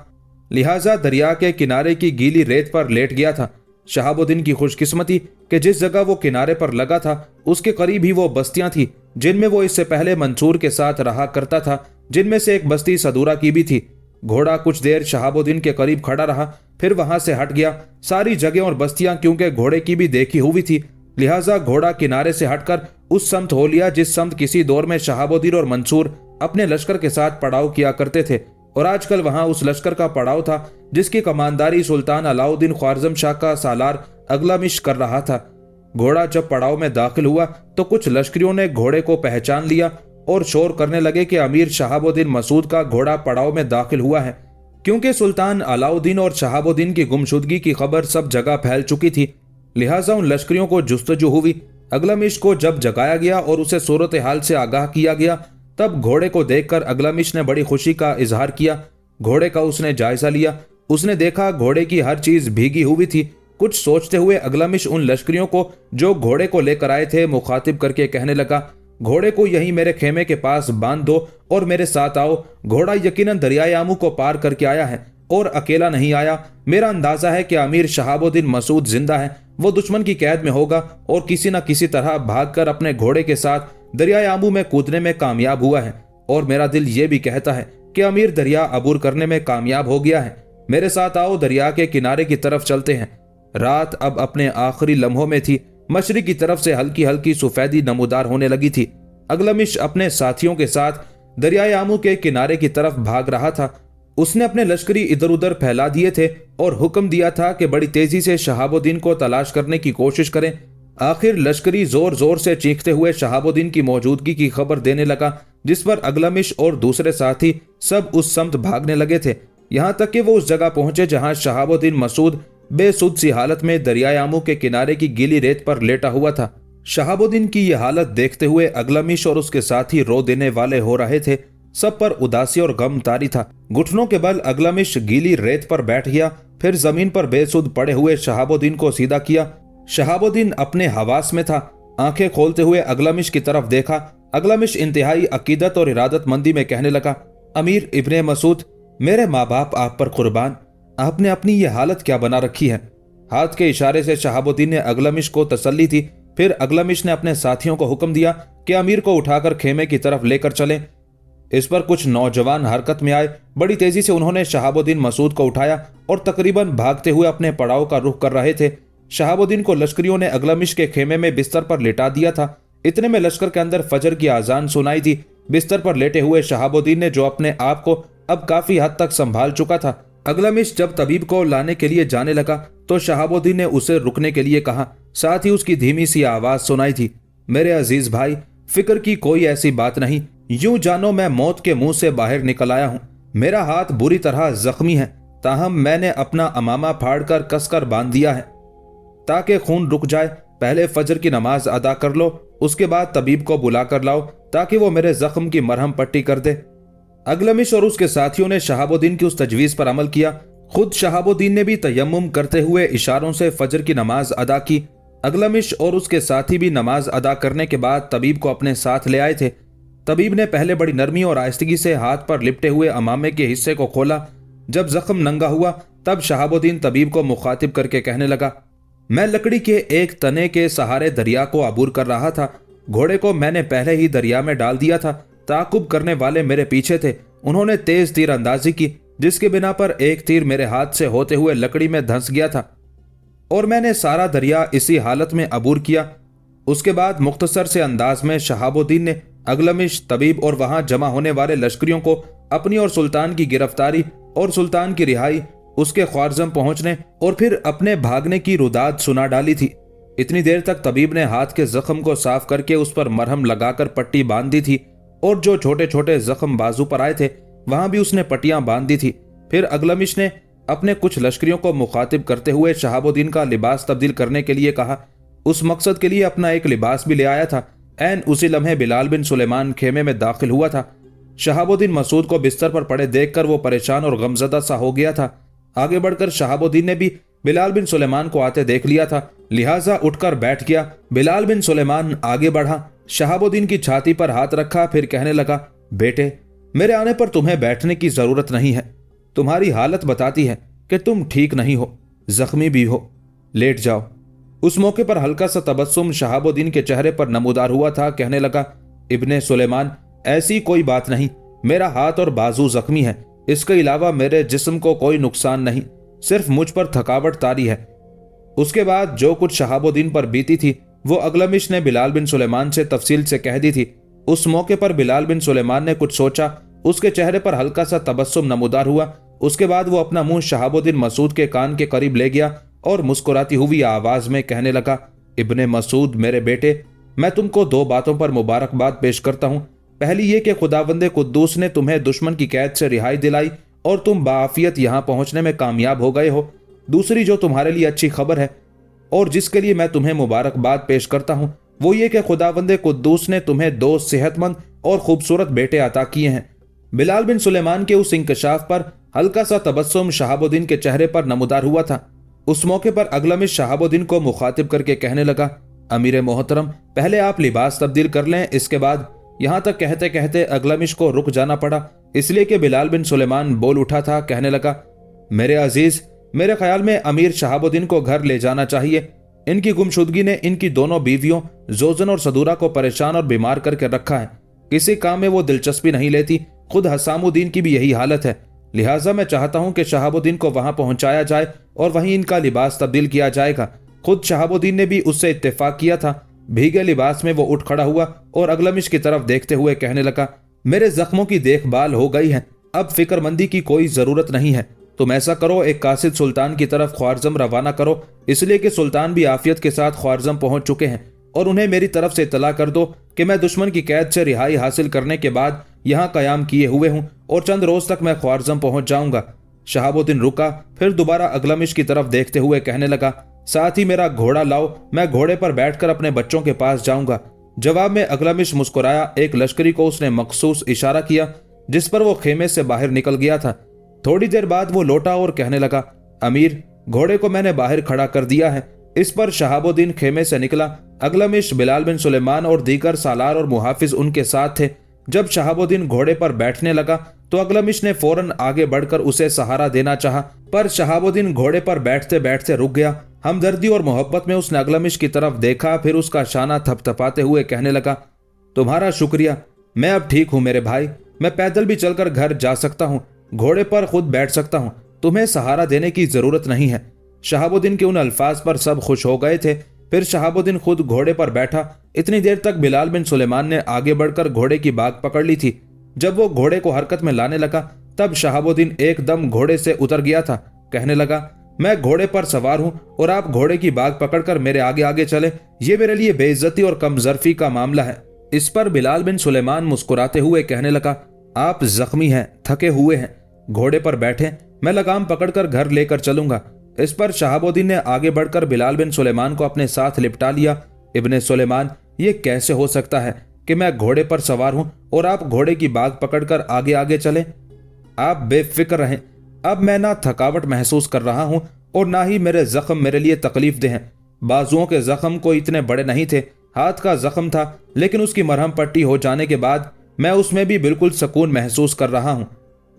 लिहाजा दरिया के किनारे की गीली रेत पर लेट गया था। शहाबुद्दीन की खुशकिस्मती कि जिस जगह वो किनारे पर लगा था उसके करीब ही वो बस्तियां थी जिनमें वो इससे पहले मंसूर के साथ रहा करता था, जिनमें से एक बस्ती सदूरा की भी थी। घोड़ा कुछ देर शहाबुद्दीन के करीब खड़ा रहा, फिर वहां से हट गया। सारी जगह और बस्तियां क्योंकि घोड़े की भी देखी हुई थी, लिहाजा घोड़ा किनारे से हटकर उस समत हो लिया जिस समत किसी दौर में शहाबुद्दीन और मंसूर अपने लश्कर के साथ पड़ाव किया करते थे, और आजकल वहां उस लश्कर का पड़ाव था जिसकी कमानदारी सुल्तान अलाउद्दीन ख्वारज़म शाह का सालार अगलामिश कर रहा था। घोड़ा जब पड़ाव में दाखिल हुआ तो कुछ लश्करियों ने घोड़े को पहचान लिया और शोर करने लगे कि अमीर शहाबुद्दीन मसूद का घोड़ा पड़ाव में दाखिल हुआ है। क्योंकि सुल्तान अलाउद्दीन और शहाबुद्दीन की गुमशुदगी की खबर सब जगह फैल चुकी थी, लिहाजा उन लश्करियों को जुस्तजू हुई। अगलामिश को जब जगाया गया और उसे सूरत हाल से आगाह किया गया, तब घोड़े को देखकर अगलामिश ने बड़ी खुशी का इजहार किया। घोड़े का उसने जायजा लिया। उसने देखा घोड़े की हर चीज भीगी हुई थी। कुछ सोचते हुए अगलामिश उन लश्करियों को जो घोड़े को लेकर आए थे मुखातिब करके कहने लगा, घोड़े को यहीं मेरे खेमे के पास बांध दो और मेरे साथ आओ। घोड़ा यकीनन दरियाए आमू को पार करके आया है और अकेला नहीं आया। मेरा अंदाजा है कि अमीर शहाबुद्दीन मसूद जिंदा है। वो दुश्मन की कैद में होगा और किसी न किसी तरह भागकर अपने घोड़े के साथ दरियाए आमू में कूदने में कामयाब हुआ है, और मेरा दिल ये भी कहता है कि अमीर दरिया अबूर करने में कामयाब हो गया है। मेरे साथ आओ, दरिया के किनारे की तरफ चलते हैं। रात अब अपने आखिरी लम्हों में थी। मशरिक की तरफ से हल्की हल्की सफेदी नमूदार होने लगी थी। अगलमिश अपने साथियों के साथ दरियाए आमू के किनारे की तरफ भाग रहा था। उसने अपने लश्करी इधर उधर फैला दिए थे और हुक्म दिया था कि बड़ी तेजी से शहाबुद्दीन को तलाश करने की कोशिश करें। आखिर लश्करी जोर जोर से चीखते हुए शहाबुद्दीन की मौजूदगी की खबर देने लगा, जिस पर अगलमिश और दूसरे साथी सब उस समत भागने लगे थे, यहां तक कि वो उस जगह पहुंचे जहां शहाबुद्दीन मसूद बेसुध सी हालत में दरियाए आमू के किनारे की गीली रेत पर लेटा हुआ था। शहाबुद्दीन की यह हालत देखते हुए अगलमिश और उसके साथी रो देने वाले हो रहे थे। सब पर उदासी और गम तारी था। घुटनों के बल अगलमिश गीली रेत पर बैठ गया, फिर जमीन पर बेसुध पड़े हुए शहाबुद्दीन को सीधा किया। शहाबुद्दीन अपने हवास में था। आंखें खोलते हुए अगलमिश की तरफ देखा। अगलमिश इंतहाई अकीदत और इरादतमंदी में कहने लगा, अमीर इब्ने मसूद, मेरे माँ बाप आप पर कुर्बान, आपने अपनी ये हालत क्या बना रखी है। हाथ के इशारे से शहाबुद्दीन ने अगलमिश को तसल्ली दी। फिर अगलमिश ने अपने साथियों को हुक्म दिया कि अमीर को उठाकर खेमे की तरफ लेकर चलें। इस पर कुछ नौजवान हरकत में आए। बड़ी तेजी से उन्होंने शहाबुद्दीन मसूद को उठाया और तकरीबन भागते हुए अपने पड़ाव का रुख कर रहे थे। शहाबुद्दीन को लश्करियों ने अगलमिश के खेमे में बिस्तर पर लिटा दिया था। इतने में लश्कर के अंदर फजर की आजान सुनाई दी। बिस्तर पर लेटे हुए शहाबुद्दीन ने, जो अपने आप को अब काफी हद तक संभाल चुका था, अगलमिश जब तबीब को लाने के लिए जाने लगा तो शहाबुद्दीन ने उसे रुकने के लिए कहा। साथ ही उसकी धीमी सी आवाज सुनाई थी, मेरे अजीज भाई, फिक्र की कोई ऐसी बात नहीं। यूं जानो मैं मौत के मुंह से बाहर निकल आया हूं। मेरा हाथ बुरी तरह जख्मी है, ताहम मैंने अपना अमामा फाड़कर कसकर बांध दिया है ताकि खून रुक जाए। पहले फजर की नमाज अदा कर लो, उसके बाद तबीब को बुला कर लाओ ताकि वो मेरे जख्म की मरहम पट्टी कर दे। अगलमिश और उसके साथियों ने शहाबुद्दीन की उस तजवीज पर अमल किया। खुद शहाबुद्दीन ने भी तयम्मुम करते हुए इशारों से फजर की नमाज अदा की। अगलमिश और उसके साथी भी नमाज अदा करने के बाद तबीब को अपने साथ ले आए थे। तबीब ने पहले बड़ी नरमी और आहिस्तगी से हाथ पर लिपटे हुए अमामे के हिस्से को खोला। जब जख्म नंगा हुआ तब शहाबुद्दीन तबीब को मुखातिब करके कहने लगा, मैं लकड़ी के एक तने के सहारे दरिया को अबूर कर रहा था। घोड़े को मैंने पहले ही दरिया में डाल दिया था। ताकुब करने वाले मेरे पीछे थे। उन्होंने तेज तीर अंदाजी की, जिसके बिना पर एक तीर मेरे हाथ से होते हुए लकड़ी में धंस गया था और मैंने सारा दरिया इसी हालत में अबूर किया। उसके बाद मुख्तसर से अंदाज में शहाबुद्दीन ने अगलमिश, तबीब और वहां जमा होने वाले लश्करियों को अपनी और सुल्तान की गिरफ्तारी और सुल्तान की रिहाई, उसके ख्वारज़म पहुंचने और फिर अपने भागने की रुदाद सुना डाली थी। इतनी देर तक तबीब ने हाथ के जख्म को साफ करके उस पर मरहम लगाकर पट्टी बांध दी थी और जो छोटे छोटे जख्म बाजू पर आए थे वहां भी उसने पट्टियां बांध दी थी। फिर अगलमिश ने अपने कुछ लश्करियों को मुखातिब करते हुए शहाबुद्दीन का लिबास तब्दील करने के लिए कहा। उस मकसद के लिए अपना एक लिबास भी ले आया था। ऐन उसी लम्हे बिलाल बिन सुलेमान खेमे में दाखिल हुआ था। शहाबुद्दीन मसूद को बिस्तर पर पड़े देखकर वो परेशान और गमजदा सा हो गया था। आगे बढ़कर शहाबुद्दीन ने भी बिलाल बिन सुलेमान को आते देख लिया था, लिहाजा उठकर बैठ गया। बिलाल बिन सुलेमान आगे बढ़ा शहाबुद्दीन की छाती पर हाथ रखा, फिर कहने लगा, बेटे, मेरे आने पर तुम्हें बैठने की जरूरत नहीं है। तुम्हारी हालत बताती है कि तुम ठीक नहीं हो, जख्मी भी हो। लेट जाओ। उस मौके पर हल्का सा तबस्सुम शहाबुद्दीन के चेहरे पर नमूदार हुआ था। कहने लगा, इब्ने सुलेमान, ऐसी कोई बात नहीं। मेरा हाथ और बाजू जख्मी है, इसके अलावा मेरे जिस्म को कोई नुकसान नहीं, सिर्फ मुझ पर थकावट तारी है। उसके बाद जो कुछ शहाबुद्दीन पर बीती थी वो अगलमिश ने बिलाल बिन सुलेमान से तफसील से कह दी थी। उस मौके पर बिलाल बिन सुलेमान ने कुछ सोचा, उसके चेहरे पर हल्का सा तबस्सुम नमूदार हुआ। उसके बाद वो अपना मुंह शहाबुद्दीन मसूद के कान के करीब ले गया और मुस्कुराती हुई आवाज में कहने लगा, इब्ने मसूद, मेरे बेटे, मैं तुमको 2 बातों पर मुबारकबाद पेश करता हूँ। पहली ये कि खुदावंदे कुद्दूस ने तुम्हें दुश्मन की कैद से रिहाई दिलाई और तुम बाआफियत यहाँ पहुंचने में कामयाब हो गए हो। दूसरी जो तुम्हारे लिए अच्छी खबर है और जिसके लिए मैं तुम्हें मुबारकबाद पेश करता हूँ वो ये कि खुदावंदे कुद्दूस ने तुम्हें 2 सेहतमंद और खूबसूरत बेटे अता किए हैं। बिलाल बिन सुलेमान के उस इंकशाफ पर हल्का सा तबस्सुम शहाबुद्दीन के चेहरे पर नमूदार हुआ था। उस मौके पर अगलमिश शहाबुद्दीन को मुखातिब करके कहने लगा, अमीर मोहतरम, पहले आप लिबास तब्दील कर लें, इसके बाद। यहां तक कहते कहते अगलमिश को रुक जाना पड़ा, इसलिए कि बिलाल बिन सुलेमान बोल उठा था। कहने लगा, मेरे अजीज, मेरे ख्याल में अमीर शहाबुद्दीन को घर ले जाना चाहिए। इनकी गुमशुदगी ने इनकी दोनों बीवियों जोजन और सदूरा को परेशान और बीमार करके रखा है। किसी काम में वो दिलचस्पी नहीं लेती। खुद हसामुद्दीन की भी यही हालत है। लिहाजा मैं चाहता हूं कि शहाबुद्दीन को वहां पहुंचाया जाए और वहीं इनका लिबास तब्दील किया जाएगा। खुद शहाबुद्दीन ने भी उससे इत्तेफाक किया था। भीगे लिबास में वो उठ खड़ा हुआ और अगलमिश की तरफ देखते हुए कहने लगा, मेरे जख्मों की देखभाल हो गई है, अब फिक्रमंदी की कोई जरूरत नहीं है। तुम ऐसा करो, एक कासिद सुल्तान की तरफ ख्वारजम रवाना करो, इसलिए कि सुल्तान भी आफियत के साथ ख्वारजम पहुंच चुके हैं, और उन्हें मेरी तरफ से इत्तला कर दो कि मैं दुश्मन की कैद से रिहाई हासिल करने के बाद यहाँ कयाम किए हुए हूँ और चंद रोज तक मैं ख्वारजम पहुंच जाऊंगा। शहाबुद्दीन रुका, फिर दोबारा अगलमिश की तरफ देखते हुए कहने लगा, साथ ही मेरा घोड़ा लाओ, मैं घोड़े पर बैठकर अपने बच्चों के पास जाऊंगा। जवाब में अगलमिश मुस्कुराया। एक लश्करी को उसने मखसूस इशारा किया जिस पर वो खेमे से बाहर निकल गया था। थोड़ी देर बाद वो लौटा और कहने लगा, अमीर, घोड़े को मैंने बाहर खड़ा कर दिया है। इस पर शहाबुद्दीन खेमे से निकला। अगलमिश, बिलाल बिन सुलेमान और दीगर सालार और मुहाफिज उनके साथ थे। जब शहाबुद्दीन घोड़े पर बैठने लगा तो अगलमिश ने फौरन आगे बढ़कर उसे सहारा देना चाहा, पर शहाबुद्दीन घोड़े पर बैठते बैठते रुक गया। हमदर्दी और मोहब्बत में उसने अगलमिश की तरफ देखा, फिर उसका शाना थपथपाते हुए कहने लगा, तुम्हारा शुक्रिया, मैं अब ठीक हूं मेरे भाई। मैं पैदल भी चलकर घर जा सकता हूं, घोड़े पर खुद बैठ सकता हूं, तुम्हें सहारा देने की जरूरत नहीं है। शहाबुद्दीन के उन अल्फाज पर सब खुश हो गए थे। फिर शहाबुद्दीन खुद घोड़े पर बैठा। इतनी देर तक बिलाल बिन सुलेमान ने आगे बढ़कर घोड़े की बाग पकड़ ली थी। जब वो घोड़े को हरकत में लाने लगा तब शहाबुद्दीन एकदम घोड़े से उतर गया था। कहने लगा, मैं घोड़े पर सवार हूं और आप घोड़े की बाग पकड़कर मेरे आगे आगे चले, ये मेरे लिए बेइज्जती और कमजरफी का मामला है। इस पर बिलाल बिन सुलेमान मुस्कुराते हुए कहने लगा, आप जख्मी हैं, थके हुए हैं, घोड़े पर बैठे, मैं लगाम पकड़कर घर लेकर चलूंगा। इस पर शहाबुद्दीन ने आगे बढ़कर बिलाल बिन सुलेमान को अपने साथ लिपटा लिया। इब्ने सुलेमान, ये कैसे हो सकता है कि मैं घोड़े पर सवार हूं और आप घोड़े की बाग पकड़कर आगे आगे चले? आप बेफिक्र रहें, अब मैं ना थकावट महसूस कर रहा हूं और ना ही मेरे जख्म मेरे लिए तकलीफ दे हैं। बाजुओं के जख्म कोई इतने बड़े नहीं थे, हाथ का जख्म था, लेकिन उसकी मरहम पट्टी हो जाने के बाद मैं उसमें भी बिल्कुल सुकून महसूस कर रहा हूं।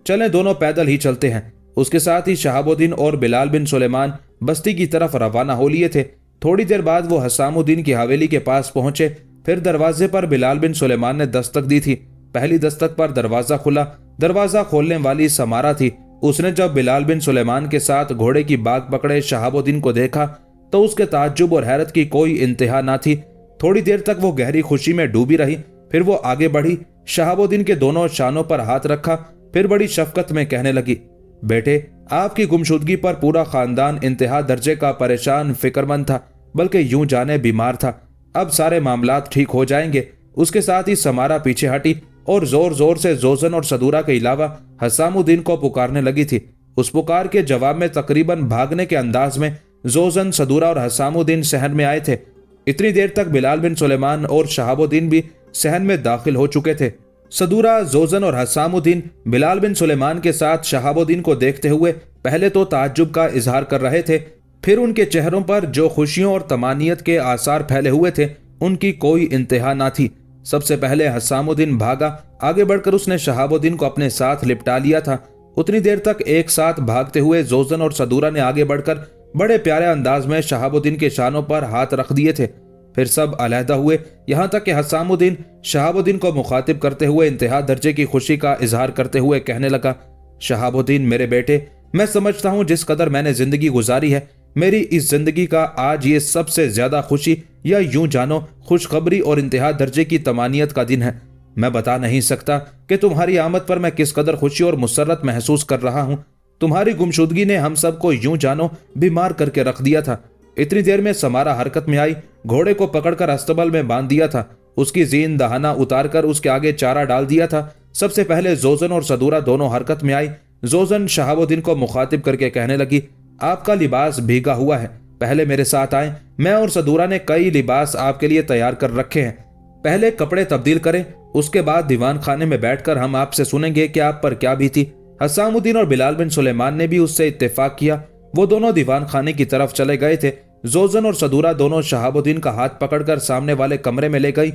चलें, दोनों पैदल ही चलते हैं। उसके साथ ही शहाबुद्दीन और बिलाल बिन सुलेमान बस्ती की तरफ रवाना हो लिए थे। थोड़ी देर बाद वो हसामुद्दीन की हवेली के पास पहुंचे। फिर दरवाजे पर बिलाल बिन सुलेमान ने दस्तक दी थी। पहली दस्तक पर दरवाजा खुला। दरवाजा खोलने वाली समारा थी। उसने जब बिलाल बिन सुलेमान के साथ घोड़े की बाग पकड़े शहाबुद्दीन को देखा तो उसके ताज्जुब और हैरत की कोई इंतहा ना थी। थोड़ी देर तक वो गहरी खुशी में डूबी रही। फिर वो आगे बढ़ी, शहाबुद्दीन के दोनों शानों पर हाथ रखा, फिर बड़ी शफकत में कहने लगी, बेटे, आपकी गुमशुदगी पर पूरा खानदान इंतहा दर्जे का परेशान फिक्रमंद था, बल्कि यूं जाने बीमार था। अब सारे मामलात ठीक हो जाएंगे। उसके साथ ही समारा पीछे हटी और जोर जोर से जोजन और सदूरा के अलावा हसामुद्दीन को पुकारने लगी थी। उस पुकार के जवाब में तकरीबन भागने के अंदाज में जोजन, सदूरा और हसामुद्दीन सहन में आए थे। इतनी देर तक बिलाल बिन सुलेमान और शहाबुद्दीन भी सहन में दाखिल हो चुके थे। सदूरा, जोजन और हसामुद्दीन बिलाल बिन सुलेमान के साथ शहाबुद्दीन को देखते हुए पहले तो ताज्जुब का इजहार कर रहे थे, फिर उनके चेहरों पर जो खुशियों और तमानियत के आसार फैले हुए थे उनकी कोई इंतहा ना थी। सबसे पहले हसामुद्दीन भागा, आगे बढ़कर उसने शहाबुद्दीन को अपने साथ लिपटा लिया था। उतनी देर तक एक साथ भागते हुए जोजन और सदूरा ने आगे बढ़कर बड़े प्यारे अंदाज में शहाबुद्दीन के शानों पर हाथ रख दिए थे। फिर सब अलहदा हुए, यहां तक कि हसामुद्दीन शहाबुद्दीन को मुखातिब करते हुए इंतहा दर्जे की खुशी का इजहार करते हुए कहने लगा, शहाबुद्दीन मेरे बेटे, मैं समझता हूं जिस कदर मैंने जिंदगी गुजारी है, मेरी इस जिंदगी का आज ये सबसे ज्यादा खुशी या यूं जानो खुशखबरी और इंतहा दर्जे की तमानियत का दिन है। मैं बता नहीं सकता कि तुम्हारी आमद पर मैं किस कदर खुशी और मुसर्रत महसूस कर रहा हूं। तुम्हारी गुमशुदगी ने हम सबको यूं जानो बीमार करके रख दिया था। इतनी देर में समारा हरकत में आई, घोड़े को पकड़कर अस्तबल में बांध दिया था, उसकी जीन दहाना उतारकर उसके आगे चारा डाल दिया था। सबसे पहले जोजन और सदूरा दोनों हरकत में आई। जोजन शहाबुद्दीन को मुखातिब करके कहने लगी, आपका लिबास भीगा हुआ है, पहले मेरे साथ आए, मैं और सदूरा ने कई लिबास आपके लिए तैयार कर रखे हैं। पहले कपड़े तब्दील करें, उसके बाद दीवान खाने में बैठकर हम आपसे सुनेंगे कि आप पर क्या बीती। हसामुद्दीन और बिलाल बिन सुलेमान ने भी उससे इत्तेफाक किया। वो दोनों दीवान खाने की तरफ चले गए थे। जोजन और सदूरा दोनों शहाबुद्दीन का हाथ पकड़कर सामने वाले कमरे में ले गई।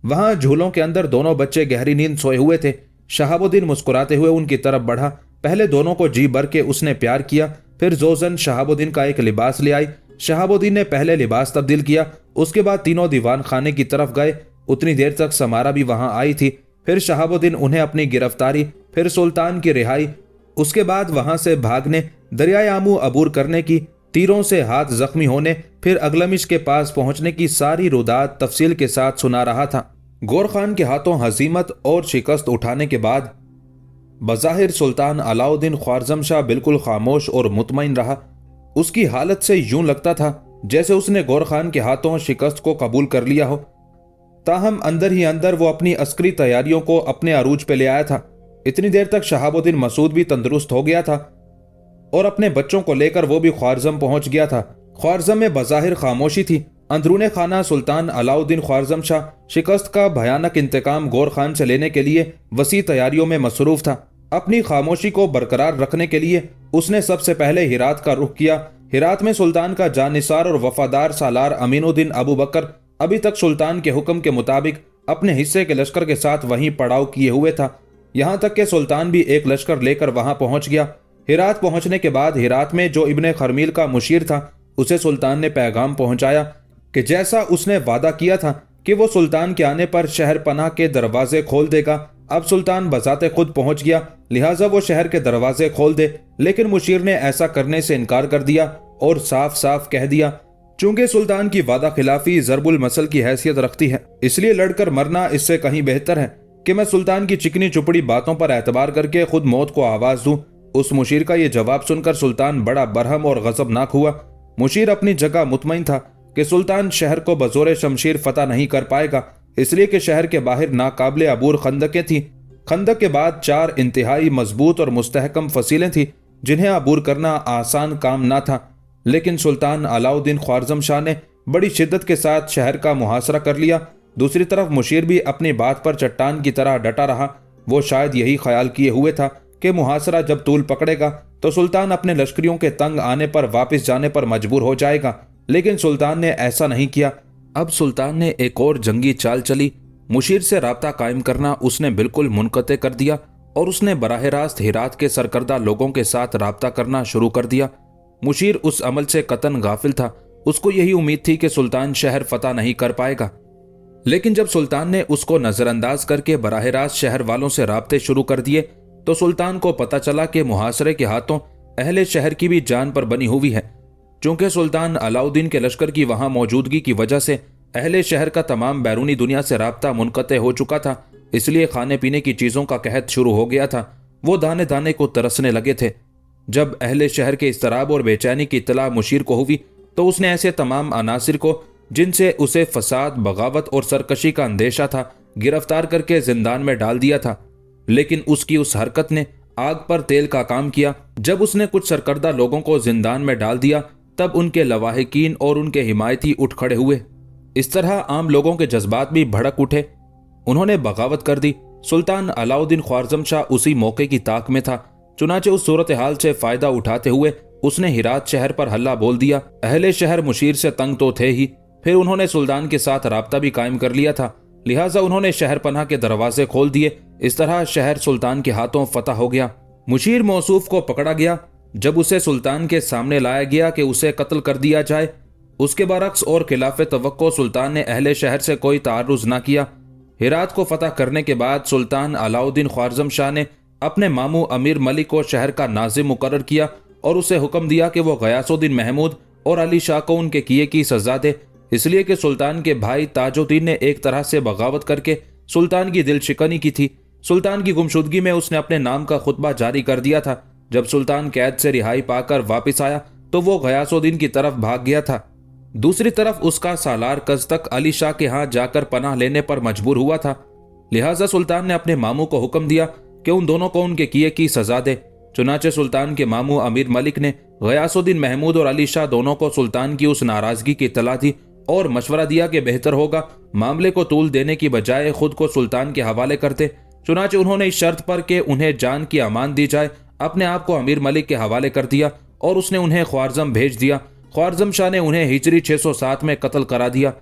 वहां झूलों के अंदर दोनों बच्चे गहरी नींद सोए हुए थे। शहाबुद्दीन मुस्कुराते हुए उनकी तरफ बढ़ा। पहले दोनों को जी भर के उसने प्यार किया। फिर जोजन शहाबुद्दीन का एक लिबास ले आई। शहाबुद्दीन ने पहले लिबास तब्दील किया, उसके बाद तीनों दीवान खाने की तरफ गए। उतनी देर तक समारा भी वहां आई थी। फिर शहाबुद्दीन उन्हें अपनी गिरफ्तारी, फिर सुल्तान की रिहाई, उसके बाद वहां से भागने, दरियाए आमू अबूर करने की, तीरों से हाथ जख्मी होने, फिर अगलमिश के पास पहुंचने की सारी रुदात तफसील के साथ सुना रहा था। गौर खान के हाथों हजीमत और शिकस्त उठाने के बाद बज़ाहिर सुल्तान अलाउद्दीन ख्वारज़म शाह बिल्कुल खामोश और मुतमईन रहा। उसकी हालत से यूं लगता था जैसे उसने गौर खान के हाथों शिकस्त को कबूल कर लिया हो। ताहम अंदर ही अंदर वो अपनी अस्करी तैयारियों को अपने अरूज पे ले आया था। इतनी देर तक शहाबुद्दीन मसूद भी तंदुरुस्त हो गया था और अपने बच्चों को लेकर वो भी ख्वारज़म पहुंच गया था। ख्वारज़म में बज़ाहिर खामोशी थी। अंदरूने खाना सुल्तान अलाउद्दीन ख्वारज़म शाह शिकस्त का भयानक इंतकाम गौर खान से लेने के लिए वसी तैयारियों में मसरूफ था। अपनी खामोशी को बरकरार रखने के लिए उसने सबसे पहले हिरात का रुख किया। हिरात में सुल्तान का जानिसार और वफादार सालार अमीनुद्दीन अबू बकर अभी तक सुल्तान के हुक्म के मुताबिक अपने हिस्से के लश्कर के साथ वहीं पड़ाव किए हुए था। यहां तक कि सुल्तान भी एक लश्कर लेकर वहां पहुंच गया। हिरात पहुंचने के बाद हिरात में जो इब्ने खरमील का मुशीर था, उसे सुल्तान ने पैगाम पहुंचाया कि जैसा उसने वादा किया था कि वो सुल्तान के आने पर शहर पनाह के दरवाजे खोल देगा, अब सुल्तान बजाते खुद पहुंच गया, लिहाजा वो शहर के दरवाजे खोल दे। लेकिन मुशीर ने ऐसा करने से इनकार कर दिया और साफ साफ कह दिया, चूंकि सुल्तान की वादा खिलाफी ज़रबुल मसल की हैसियत रखती है, इसलिए लड़कर मरना इससे कहीं बेहतर है कि मैं सुल्तान की चिकनी चुपड़ी बातों पर एतबार करके खुद मौत को आवाज दूं। उस मुशीर का यह जवाब सुनकर सुल्तान बड़ा बरहम और गजबनाक हुआ। मुशीर अपनी जगह मुतमईन था कि सुल्तान शहर को बजोरे शमशीर फतह नहीं कर पाएगा, इसलिए कि शहर के बाहर नाकाबिले अबूर खंदकें थीं। खंदक के बाद 4 इंतहाई मजबूत और मुस्तहकम फसीलें थीं जिन्हें अबूर करना आसान काम ना था। लेकिन सुल्तान अलाउद्दीन ख्वारज़म शाह ने बड़ी शिद्दत के साथ शहर का मुहासरा कर लिया। दूसरी तरफ मुशीर भी अपनी बात पर चट्टान की तरह डटा रहा। वो शायद यही ख्याल किए हुए था कि मुहासरा जब तूल पकड़ेगा तो सुल्तान अपने लश्करियों के तंग आने पर वापस जाने पर मजबूर हो जाएगा, लेकिन सुल्तान ने ऐसा नहीं किया। अब सुल्तान ने एक और जंगी चाल चली। मुशीर से राब्ता कायम करना उसने बिल्कुल मुनक़ते कर दिया और उसने बराह रास्त हिरात के सरकर्दा लोगों के साथ राब्ता करना शुरू कर दिया। मुशीर उस अमल से कतन गाफिल था। उसको यही उम्मीद थी कि सुल्तान शहर फतह नहीं कर पाएगा, लेकिन जब सुल्तान ने उसको नजरअंदाज करके बराह रास्त शहर वालों से राब्ते शुरू कर दिए तो सुल्तान को पता चला कि मुहासरे के हाथों अहले शहर की भी जान पर बनी हुई है। चूंकि सुल्तान अलाउद्दीन के लश्कर की वहां मौजूदगी की वजह से अहले शहर का तमाम बैरूनी दुनिया से राब्ता मुनक़ते हो चुका था, इसलिए खाने पीने की चीज़ों का कहत शुरू हो गया था। वो दाने दाने को तरसने लगे थे। जब अहले शहर के इस्तराब और बेचैनी की इत्तला मुशीर को हुई तो उसने ऐसे तमाम अनासिर को जिनसे उसे फसाद, बगावत और सरकशी का अंदेशा था, गिरफ्तार करके जिंदान में डाल दिया था। लेकिन उसकी उस हरकत ने आग पर तेल का काम किया। जब उसने कुछ सरकर्दा लोगों को जिंदान में डाल दिया तब उनके लवाहिकीन और उनके हिमायती उठ खड़े हुए। इस तरह आम लोगों के जज्बात भी भड़क उठे। उन्होंने बगावत कर दी। सुल्तान अलाउद्दीन ख्वारज़म शाह उसी मौके की ताक में था। चुनाचे उस सूरत हाल से फायदा उठाते हुए उसने हिरात शहर पर हल्ला बोल दिया। अहले शहर मुशीर से तंग तो थे ही, फिर उन्होंने सुल्तान के साथ राब्ता भी कायम कर लिया था, लिहाजा उन्होंने शहर पनाह के दरवाजे खोल दिए। इस तरह शहर सुल्तान के हाथों फतह हो गया। मुशीर मौसूफ को पकड़ा गया। जब उसे सुल्तान के सामने लाया गया कि उसे कत्ल कर दिया जाए, उसके बरक्स और खिलाफ तवक्को सुल्तान ने अहले शहर से कोई तारुज न किया। हेरात को फतह करने के बाद सुल्तान अलाउद्दीन ख्वारज़म शाह ने अपने मामू अमीर मलिक को शहर का नाजिम मुकर्रर किया और उसे हुक्म दिया कि वो गयासुद्दीन महमूद और अली शाह को उनके किए की सजा दे, इसलिए कि सुल्तान के भाई ताजुद्दीन ने एक तरह से बगावत करके सुल्तान की दिल शिकनी की थी। सुल्तान की गुमशुदगी में उसने अपने नाम का खुतबा जारी कर दिया था। जब सुल्तान कैद से रिहाई पाकर वापस आया तो वो गयासुद्दीन की तरफ भाग गया था। दूसरी तरफ उसका सालार कज़तक अली शाह के यहाँ जाकर पनाह लेने पर मजबूर हुआ था, लिहाजा सुल्तान ने अपने मामू को हुक्म दिया कि उन दोनों को उनके किए की सजा दे। चुनाचे सुल्तान के मामू अमीर मलिक ने गयासुद्दीन महमूद और अली शाह दोनों को सुल्तान की उस नाराजगी की इत्तला दी और मशवरा दिया कि बेहतर होगा मामले को तूल देने की बजाय खुद को सुल्तान के हवाले करते। चुनाचे उन्होंने इस शर्त पर कि उन्हें जान की अमान दी जाए अपने आप को अमीर मलिक के हवाले कर दिया और उसने उन्हें ख्वारज़म भेज दिया। ख्वारज़म शाह ने उन्हें हिजरी 607 में कत्ल करा दिया।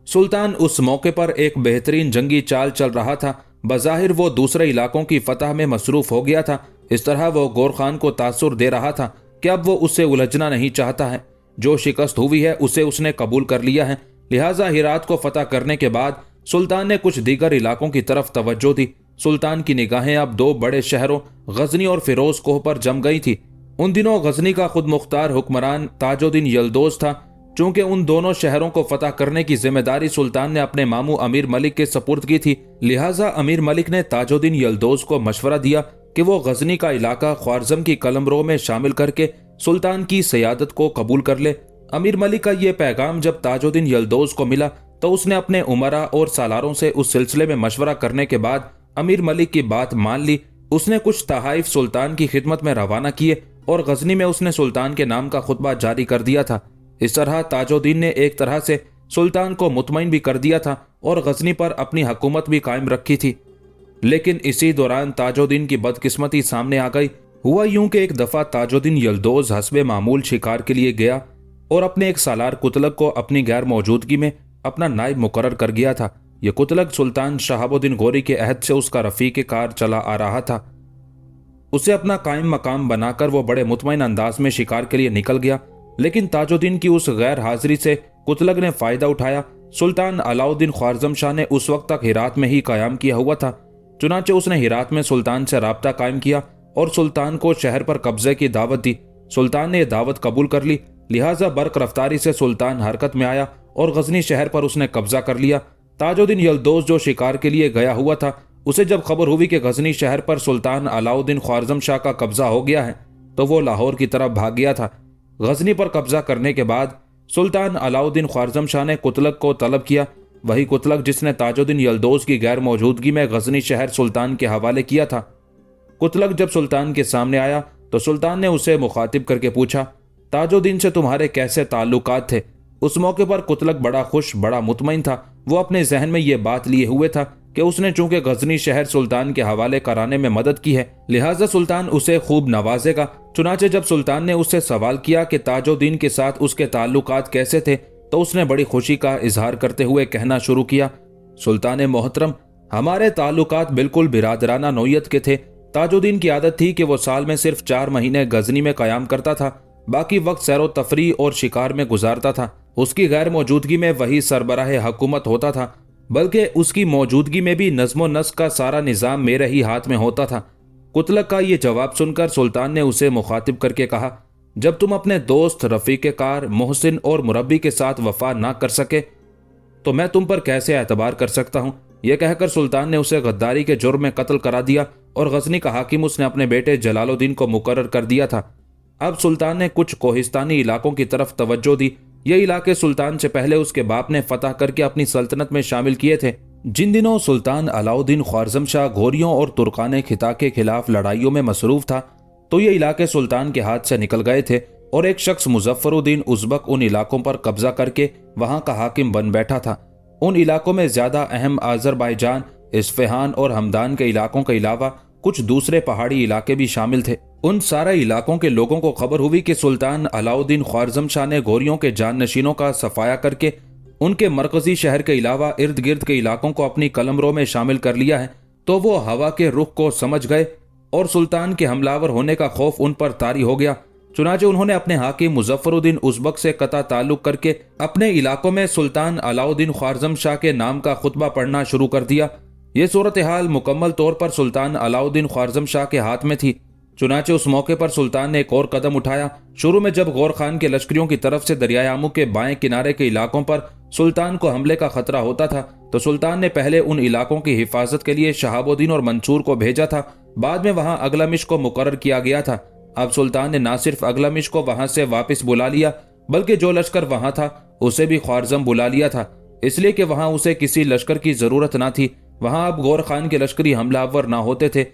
सुल्तान उस मौके पर एक बेहतरीन जंगी चाल चल रहा था। बज़ाहिर वो दूसरे इलाकों की फतह में मसरूफ हो गया था। इस तरह वो गौर खान को तासुर दे रहा था कि अब वो उससे उलझना नहीं चाहता है। जो शिकस्त हुई है उसे उसने कबूल कर लिया है। लिहाजा हिरात को फतह करने के बाद सुल्तान ने कुछ दीगर इलाकों की तरफ तवज्जो दी। सुल्तान की निगाहें अब दो बड़े शहरों गजनी और फिरोज कोह पर जम गई थी। उन दिनों गजनी का खुद मुख्तार हुक्मरान ताजुद्दीन यल्दोज था। चूंकि उन दोनों शहरों को फतह करने की जिम्मेदारी सुल्तान ने अपने मामू अमीर मलिक के सपुर्द की थी, लिहाजा अमीर मलिक ने ताजुद्दीन यल्दोज को मशवरा दिया कि वो गजनी का इलाका ख्वारज़म की कलमरो में शामिल करके सुल्तान की सयादत को कबूल कर ले। अमीर मलिक का ये पैगाम जब ताजुद्दीन यल्दोज को मिला तो उसने अपने उमरा और सालारों से उस सिलसिले में मशवरा करने के बाद अमीर मलिक की बात मान ली। उसने कुछ तहाइफ सुल्तान की खिदमत में रवाना किए और गजनी में उसने सुल्तान के नाम का खुतबा जारी कर दिया था। इस तरह ताजुद्दीन ने एक तरह से सुल्तान को मुतमईन भी कर दिया था और गजनी पर अपनी हुकूमत भी कायम रखी थी। लेकिन इसी दौरान ताजुद्दीन की बदकिस्मती सामने आ गई। हुआ यूं कि एक दफा ताजुद्दीन यल्दोज हस्बे मामूल शिकार के लिए गया और अपने एक सालार कुतलक को अपनी गैर मौजूदगी में अपना नायब मुकर्रर कर गया था। यह कुतलक सुल्तान शहाबुद्दीन गोरी के अहद से उसका रफीक कार चला आ रहा था। उसे अपना कायम मकाम बनाकर वो बड़े मुतमईन अंदाज में शिकार के लिए निकल गया, लेकिन ताजुद्दीन की उस गैर हाजिरी से कुतलक ने फायदा उठाया। सुल्तान अलाउद्दीन ख्वारज़म शाह ने उस वक्त तक हिरात में ही कायम किया हुआ था। चुनाचे उसने हिरात में सुल्तान से राब्ता कायम किया और सुल्तान को शहर पर कब्जे की दावत दी। सुल्तान ने दावत कबूल कर ली, लिहाजा बर्क रफ्तारी से सुल्तान हरकत में आया और गजनी शहर पर उसने कब्जा कर लिया। ताजुद्दीन यल्दोज जो शिकार के लिए गया हुआ था, उसे जब खबर हुई कि गजनी शहर पर सुल्तान अलाउद्दीन ख्वारज़म शाह का कब्जा हो गया है तो वो लाहौर की तरफ भाग गया था। गजनी पर कब्जा करने के बाद सुल्तान अलाउद्दीन ख्वारज़म शाह ने कुतलक को तलब किया। वही कुतलक जिसने ताजुद्दीन यल्दोज की गैर मौजूदगी में गजनी शहर सुल्तान के हवाले किया था। कुतलक जब सुल्तान के सामने आया तो सुल्तान ने उसे मुखातिब करके पूछा, ताजुद्दीन से तुम्हारे कैसे ताल्लुकात थे? उस मौके पर कुतलक बड़ा खुश, बड़ा मुतमईन था। वो अपने जहन में ये बात लिए हुए था कि उसने चूंकि गजनी शहर सुल्तान के हवाले कराने में मदद की है, लिहाजा सुल्तान उसे खूब नवाजेगा। चुनाचे जब सुल्तान ने उससे सवाल किया कि ताजुद्दीन के साथ उसके ताल्लुकात कैसे थे, तो उसने बड़ी खुशी का इजहार करते हुए कहना शुरू किया, सुल्तान मोहतरम, हमारे ताल्लुकात बिल्कुल बिरादराना नौयत के थे। ताजुद्दीन की आदत थी कि वो साल में सिर्फ 4 महीने गजनी में कयाम करता था, बाकी वक्त सैरो तफरी और शिकार में गुजारता था। उसकी गैर मौजूदगी में वही सरबराह हुकूमत होता था, बल्कि उसकी मौजूदगी में भी नज़्मो नस्क का सारा निज़ाम मेरे ही हाथ में होता था। कुतलक का ये जवाब सुनकर सुल्तान ने उसे मुखातिब करके कहा, जब तुम अपने दोस्त, रफ़ीक कार, मोहसिन और मुरब्बी के साथ वफा ना कर सके तो मैं तुम पर कैसे एतबार कर सकता हूँ? यह कहकर सुल्तान ने उसे गद्दारी के जुर्म में कत्ल करा दिया और गजनी का हाकिम उसने अपने बेटे जलालुद्दीन को मुकर्रर कर दिया था। अब सुल्तान ने कुछ कोहिस्तानी इलाकों की तरफ तवज्जो दी। ये इलाके सुल्तान से पहले उसके बाप ने फतह करके अपनी सल्तनत में शामिल किए थे। जिन दिनों सुल्तान अलाउद्दीन ख्वारज़म शाह घोरियों और तुर्कान खिता के खिलाफ लड़ाइयों में मसरूफ था, तो ये इलाके सुल्तान के हाथ से निकल गए थे और एक शख्स मुजफ्फरुद्दीन उज़्बक उन इलाकों पर कब्जा करके वहां का हाकिम बन बैठा था। उन इलाकों में ज्यादा अहम आज़रबाईजान, इस्फहान और हमदान के इलाकों के अलावा कुछ दूसरे पहाड़ी इलाके भी शामिल थे। उन सारे इलाकों के लोगों को खबर हुई कि सुल्तान अलाउद्दीन ख्वारज़म शाह ने घोरियों के जाननशीनों का सफाया करके उनके मरकजी शहर के अलावा इर्द गिर्द के इलाकों को अपनी कलमरों में शामिल कर लिया है, तो वो हवा के रुख को समझ गए और सुल्तान के हमलावर होने का खौफ उन पर तारी हो गया। चुनाचे उन्होंने अपने हाकिम मुजफ्फरुद्दीन उज़्बक से कता ताल्लुक करके अपने इलाकों में सुल्तान अलाउद्दीन ख्वारज़म शाह के नाम का खुतबा पढ़ना शुरू कर दिया। ये सूरत हाल मुकम्मल तौर पर सुल्तान अलाउद्दीन ख्वारज़म शाह के हाथ में थी। चुनाचे उस मौके पर सुल्तान ने एक और कदम उठाया। शुरू में जब गौर खान के लश्करियों की तरफ से दरियाए आमू के बाएं किनारे के इलाकों पर सुल्तान को हमले का खतरा होता था, तो सुल्तान ने पहले उन इलाकों की हिफाजत के लिए शहाबुद्दीन और मंसूर को भेजा था। बाद में वहां अगलमिश को मुकर्रर किया गया था। अब सुल्तान ने न सिर्फ अगलमिश को वहां से वापस बुला लिया, बल्कि जो लश्कर वहां था उसे भी ख्वारज़म बुला लिया था, इसलिए कि वहां उसे किसी लश्कर की जरूरत न थी। वहां अब गौर खान के लश्करी हमलावर न होते थे।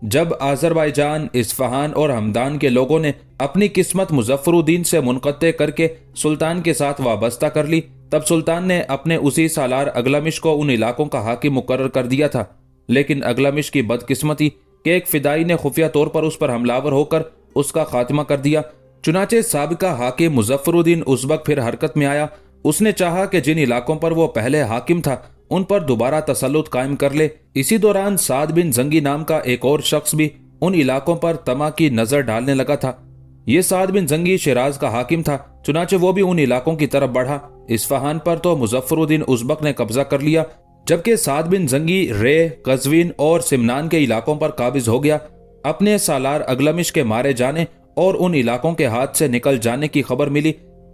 जब आज़रबाईजान, इस्फहान और हमदान के लोगों ने अपनी किस्मत मुजफ्फरुद्दीन से मुनक़ते करके सुल्तान के साथ वाबस्ता कर ली, तब सुल्तान ने अपने उसी सालार अगलमिश को उन इलाकों का हाकिम मुकर्रर कर दिया था। लेकिन अगलमिश की बदकिस्मती कि एक फिदाई ने खुफिया तौर पर उस पर हमलावर होकर उसका खात्मा कर दिया। चुनाचे साबिका हाकिम मुजफ्फरुद्दीन उज़्बक फिर हरकत में आया। उसने चाहा कि जिन इलाकों पर वो पहले हाकिम था उन पर दोबारा तसल्लुत कायम कर ले। इसी दौरान साद बिन जंगी नाम का एक और शख्स भी उन इलाकों पर तमा की नजर डालने लगा था। ये साद बिन जंगी शिराज का हाकिम था, चुनाचे वो भी उन इलाकों की तरफ बढ़ा। इस्फहान पर तो मुजफ्फरुद्दीन उज़्बक ने कब्जा कर लिया, जबकि साद बिन जंगी रे, कज़वीन और सिमनान के इलाकों पर काबिज हो गया। अपने सालार अगलमिश के मारे जाने और उन इलाकों के हाथ से निकल जाने की खबर मिली,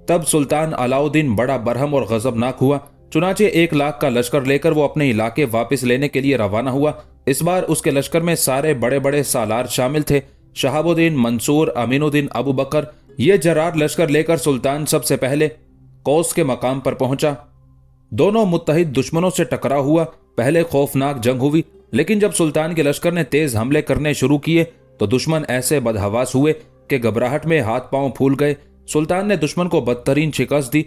तब सुल्तान अलाउद्दीन बड़ा बरहम और गजबनाक हुआ। चुनाचे 1 लाख का लश्कर लेकर वो अपने इलाके वापस लेने के लिए रवाना हुआ। इस बार उसके लश्कर में सारे बड़े बड़े सालार शामिल थे, शहाबुद्दीन, मंसूर, अमीनुद्दीन, अबू बकर। ये जरार लश्कर लेकर सुल्तान सबसे पहले कौस के मकाम पर पहुंचा। दोनों मुत्तहिद दुश्मनों से टकराव हुआ। पहले खौफनाक जंग हुई, लेकिन जब सुल्तान के लश्कर ने तेज हमले करने शुरू किए तो दुश्मन ऐसे बदहवास हुए कि घबराहट में हाथ पांव फूल गए। सुल्तान ने दुश्मन को बदतरीन शिकस्त दी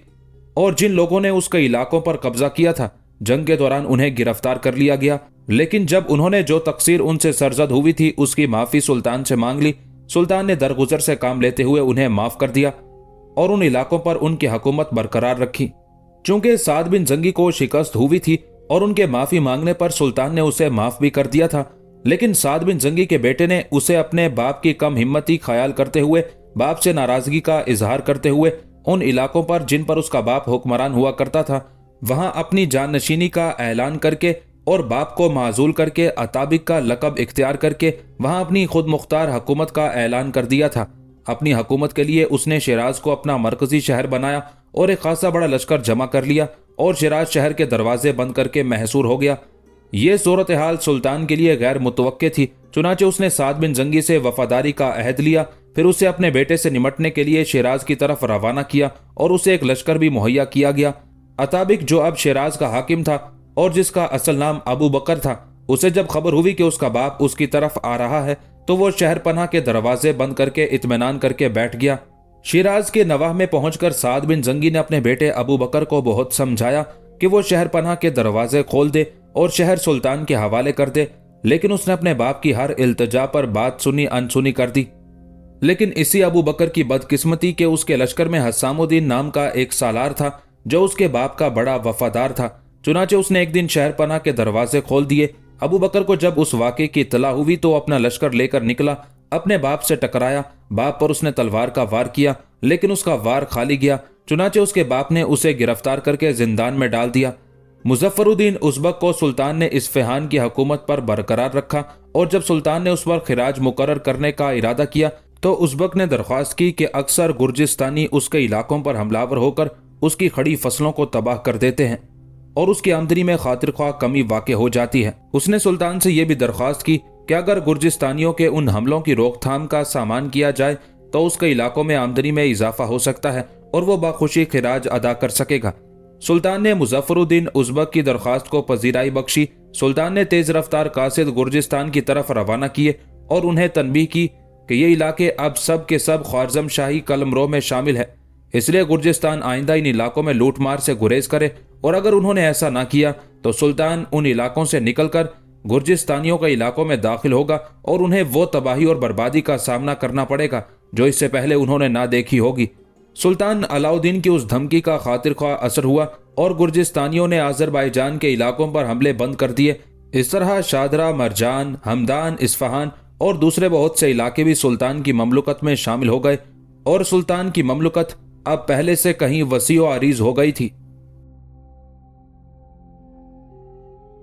और जिन लोगों ने उसके इलाकों पर कब्जा किया था, जंग के दौरान उन्हें गिरफ्तार कर लिया गया। लेकिन जब उन्होंने जो तकसीर उनसे सरजद हुई थी उसकी माफी सुल्तान से मांग ली, सुल्तान ने दरगुजर से काम लेते हुए उन्हें माफ कर दिया और उन इलाकों पर उनकी हुकूमत बरकरार रखी। चूंकि साद बिन जंगी को शिकस्त हुई थी और उनके माफी मांगने पर सुल्तान ने उसे माफ भी कर दिया था, लेकिन साद बिन जंगी के बेटे ने उसे अपने बाप की कम हिम्मती ख्याल करते हुए, बाप से नाराजगी का इजहार करते हुए उन इलाकों पर जिन पर उसका बाप हुक्मरान हुआ करता था वहां अपनी जाननशीनी का ऐलान करके और बाप को माजूल करके अताबिक का लकब इख्तियार करके वहां अपनी खुद मुख्तार हुकूमत का ऐलान कर दिया था। अपनी हुकूमत के लिए उसने शिराज को अपना मरकजी शहर बनाया और एक खासा बड़ा लश्कर जमा कर लिया और शिराज शहर के दरवाजे बंद करके महसूर हो गया। ये सूरत हाल सुल्तान के लिए गैर मुतवक्के थी। चुनाचे उसने साद बिन जंगी से वफादारी का अहद लिया, फिर उसे अपने बेटे से निमटने के लिए शिराज की तरफ रवाना किया और उसे एक लश्कर भी मुहैया किया गया। अताबिक, जो अब शिराज का हाकिम था और जिसका असल नाम अबू बकर था, उसे जब खबर हुई कि उसका बाप उसकी तरफ आ रहा है तो वो शहर पनाह के दरवाजे बंद करके इत्मीनान करके बैठ गया। शिराज के नवाह में पहुंचकर साद बिन जंगी ने अपने बेटे अबू बकर को बहुत समझाया कि वो शहर पनाह के दरवाजे खोल दे और शहर सुल्तान के हवाले कर दे, लेकिन उसने अपने बाप की हर इल्तजा पर बात सुनी अनसुनी कर दी। लेकिन इसी अबू बकर की बदकिस्मती के उसके लश्कर में हसामुद्दीन नाम का एक सालार था जो उसके बाप का बड़ा वफादार था। चुनाचे उसने एक दिन शहर पनाह के दरवाजे खोल दिए। अबू बकर को जब उस वाक़े की इत्तला हुई तो अपना लश्कर लेकर निकला, अपने बाप से टकराया। बाप पर उसने तलवार का वार किया, लेकिन उसका वार खाली गया। चुनाचे उसके बाप ने उसे गिरफ्तार करके जिंदान में डाल दिया। मुजफ्फरुद्दीन उज़्बक को सुल्तान ने इस्फहान की हुकूमत पर बरकरार रखा और जब सुल्तान ने उस पर खिराज मुकर्रर करने का इरादा किया तो उज़्बक ने दरख्वास्त की कि अक्सर गुर्जिस्तानी उसके इलाकों पर हमलावर होकर उसकी खड़ी फसलों को तबाह कर देते हैं और उसकी आमदनी में खातिर ख्वाह कमी वाक़ हो जाती है। उसने सुल्तान से यह भी दरख्वास्त की कि अगर गुर्जिस्तानियों के उन हमलों की रोकथाम का सामान किया जाए तो उसके इलाकों में आमदनी में इजाफा हो सकता है और वो बाखुशी खिराज अदा कर सकेगा। सुल्तान ने मुजफ्फरुद्दीन उज़्बक की दरख्वास्त को पजीराई बख्शी। सुल्तान ने तेज रफ्तार कासिद गुर्जिस्तान की तरफ रवाना किए और उन्हें तनबीह की कि ये इलाके अब सब के सब ख्वारज़म शाही कलमरों में शामिल है, इसलिए गुर्जिस्तान आइंदा इन इलाकों में लूट मार से गुरेज करे और अगर उन्होंने ऐसा ना किया तो सुल्तान उन इलाकों से निकलकर गुर्जिस्तानियों के इलाकों में दाखिल होगा और उन्हें वो तबाही और बर्बादी का सामना करना पड़ेगा जो इससे पहले उन्होंने ना देखी होगी। सुल्तान अलाउद्दीन की उस धमकी का खातिर ख्वाह असर हुआ और गुर्जिस्तानियों ने आज़रबाईजान के इलाकों पर हमले बंद कर दिए। इस तरह शादरा, मरजान, हमदान, इस्फहान और दूसरे बहुत से इलाके भी सुल्तान की ममलुकत में शामिल हो गए और सुल्तान की ममलुकत अब पहले से कहीं वसी व अरीज हो गई थी।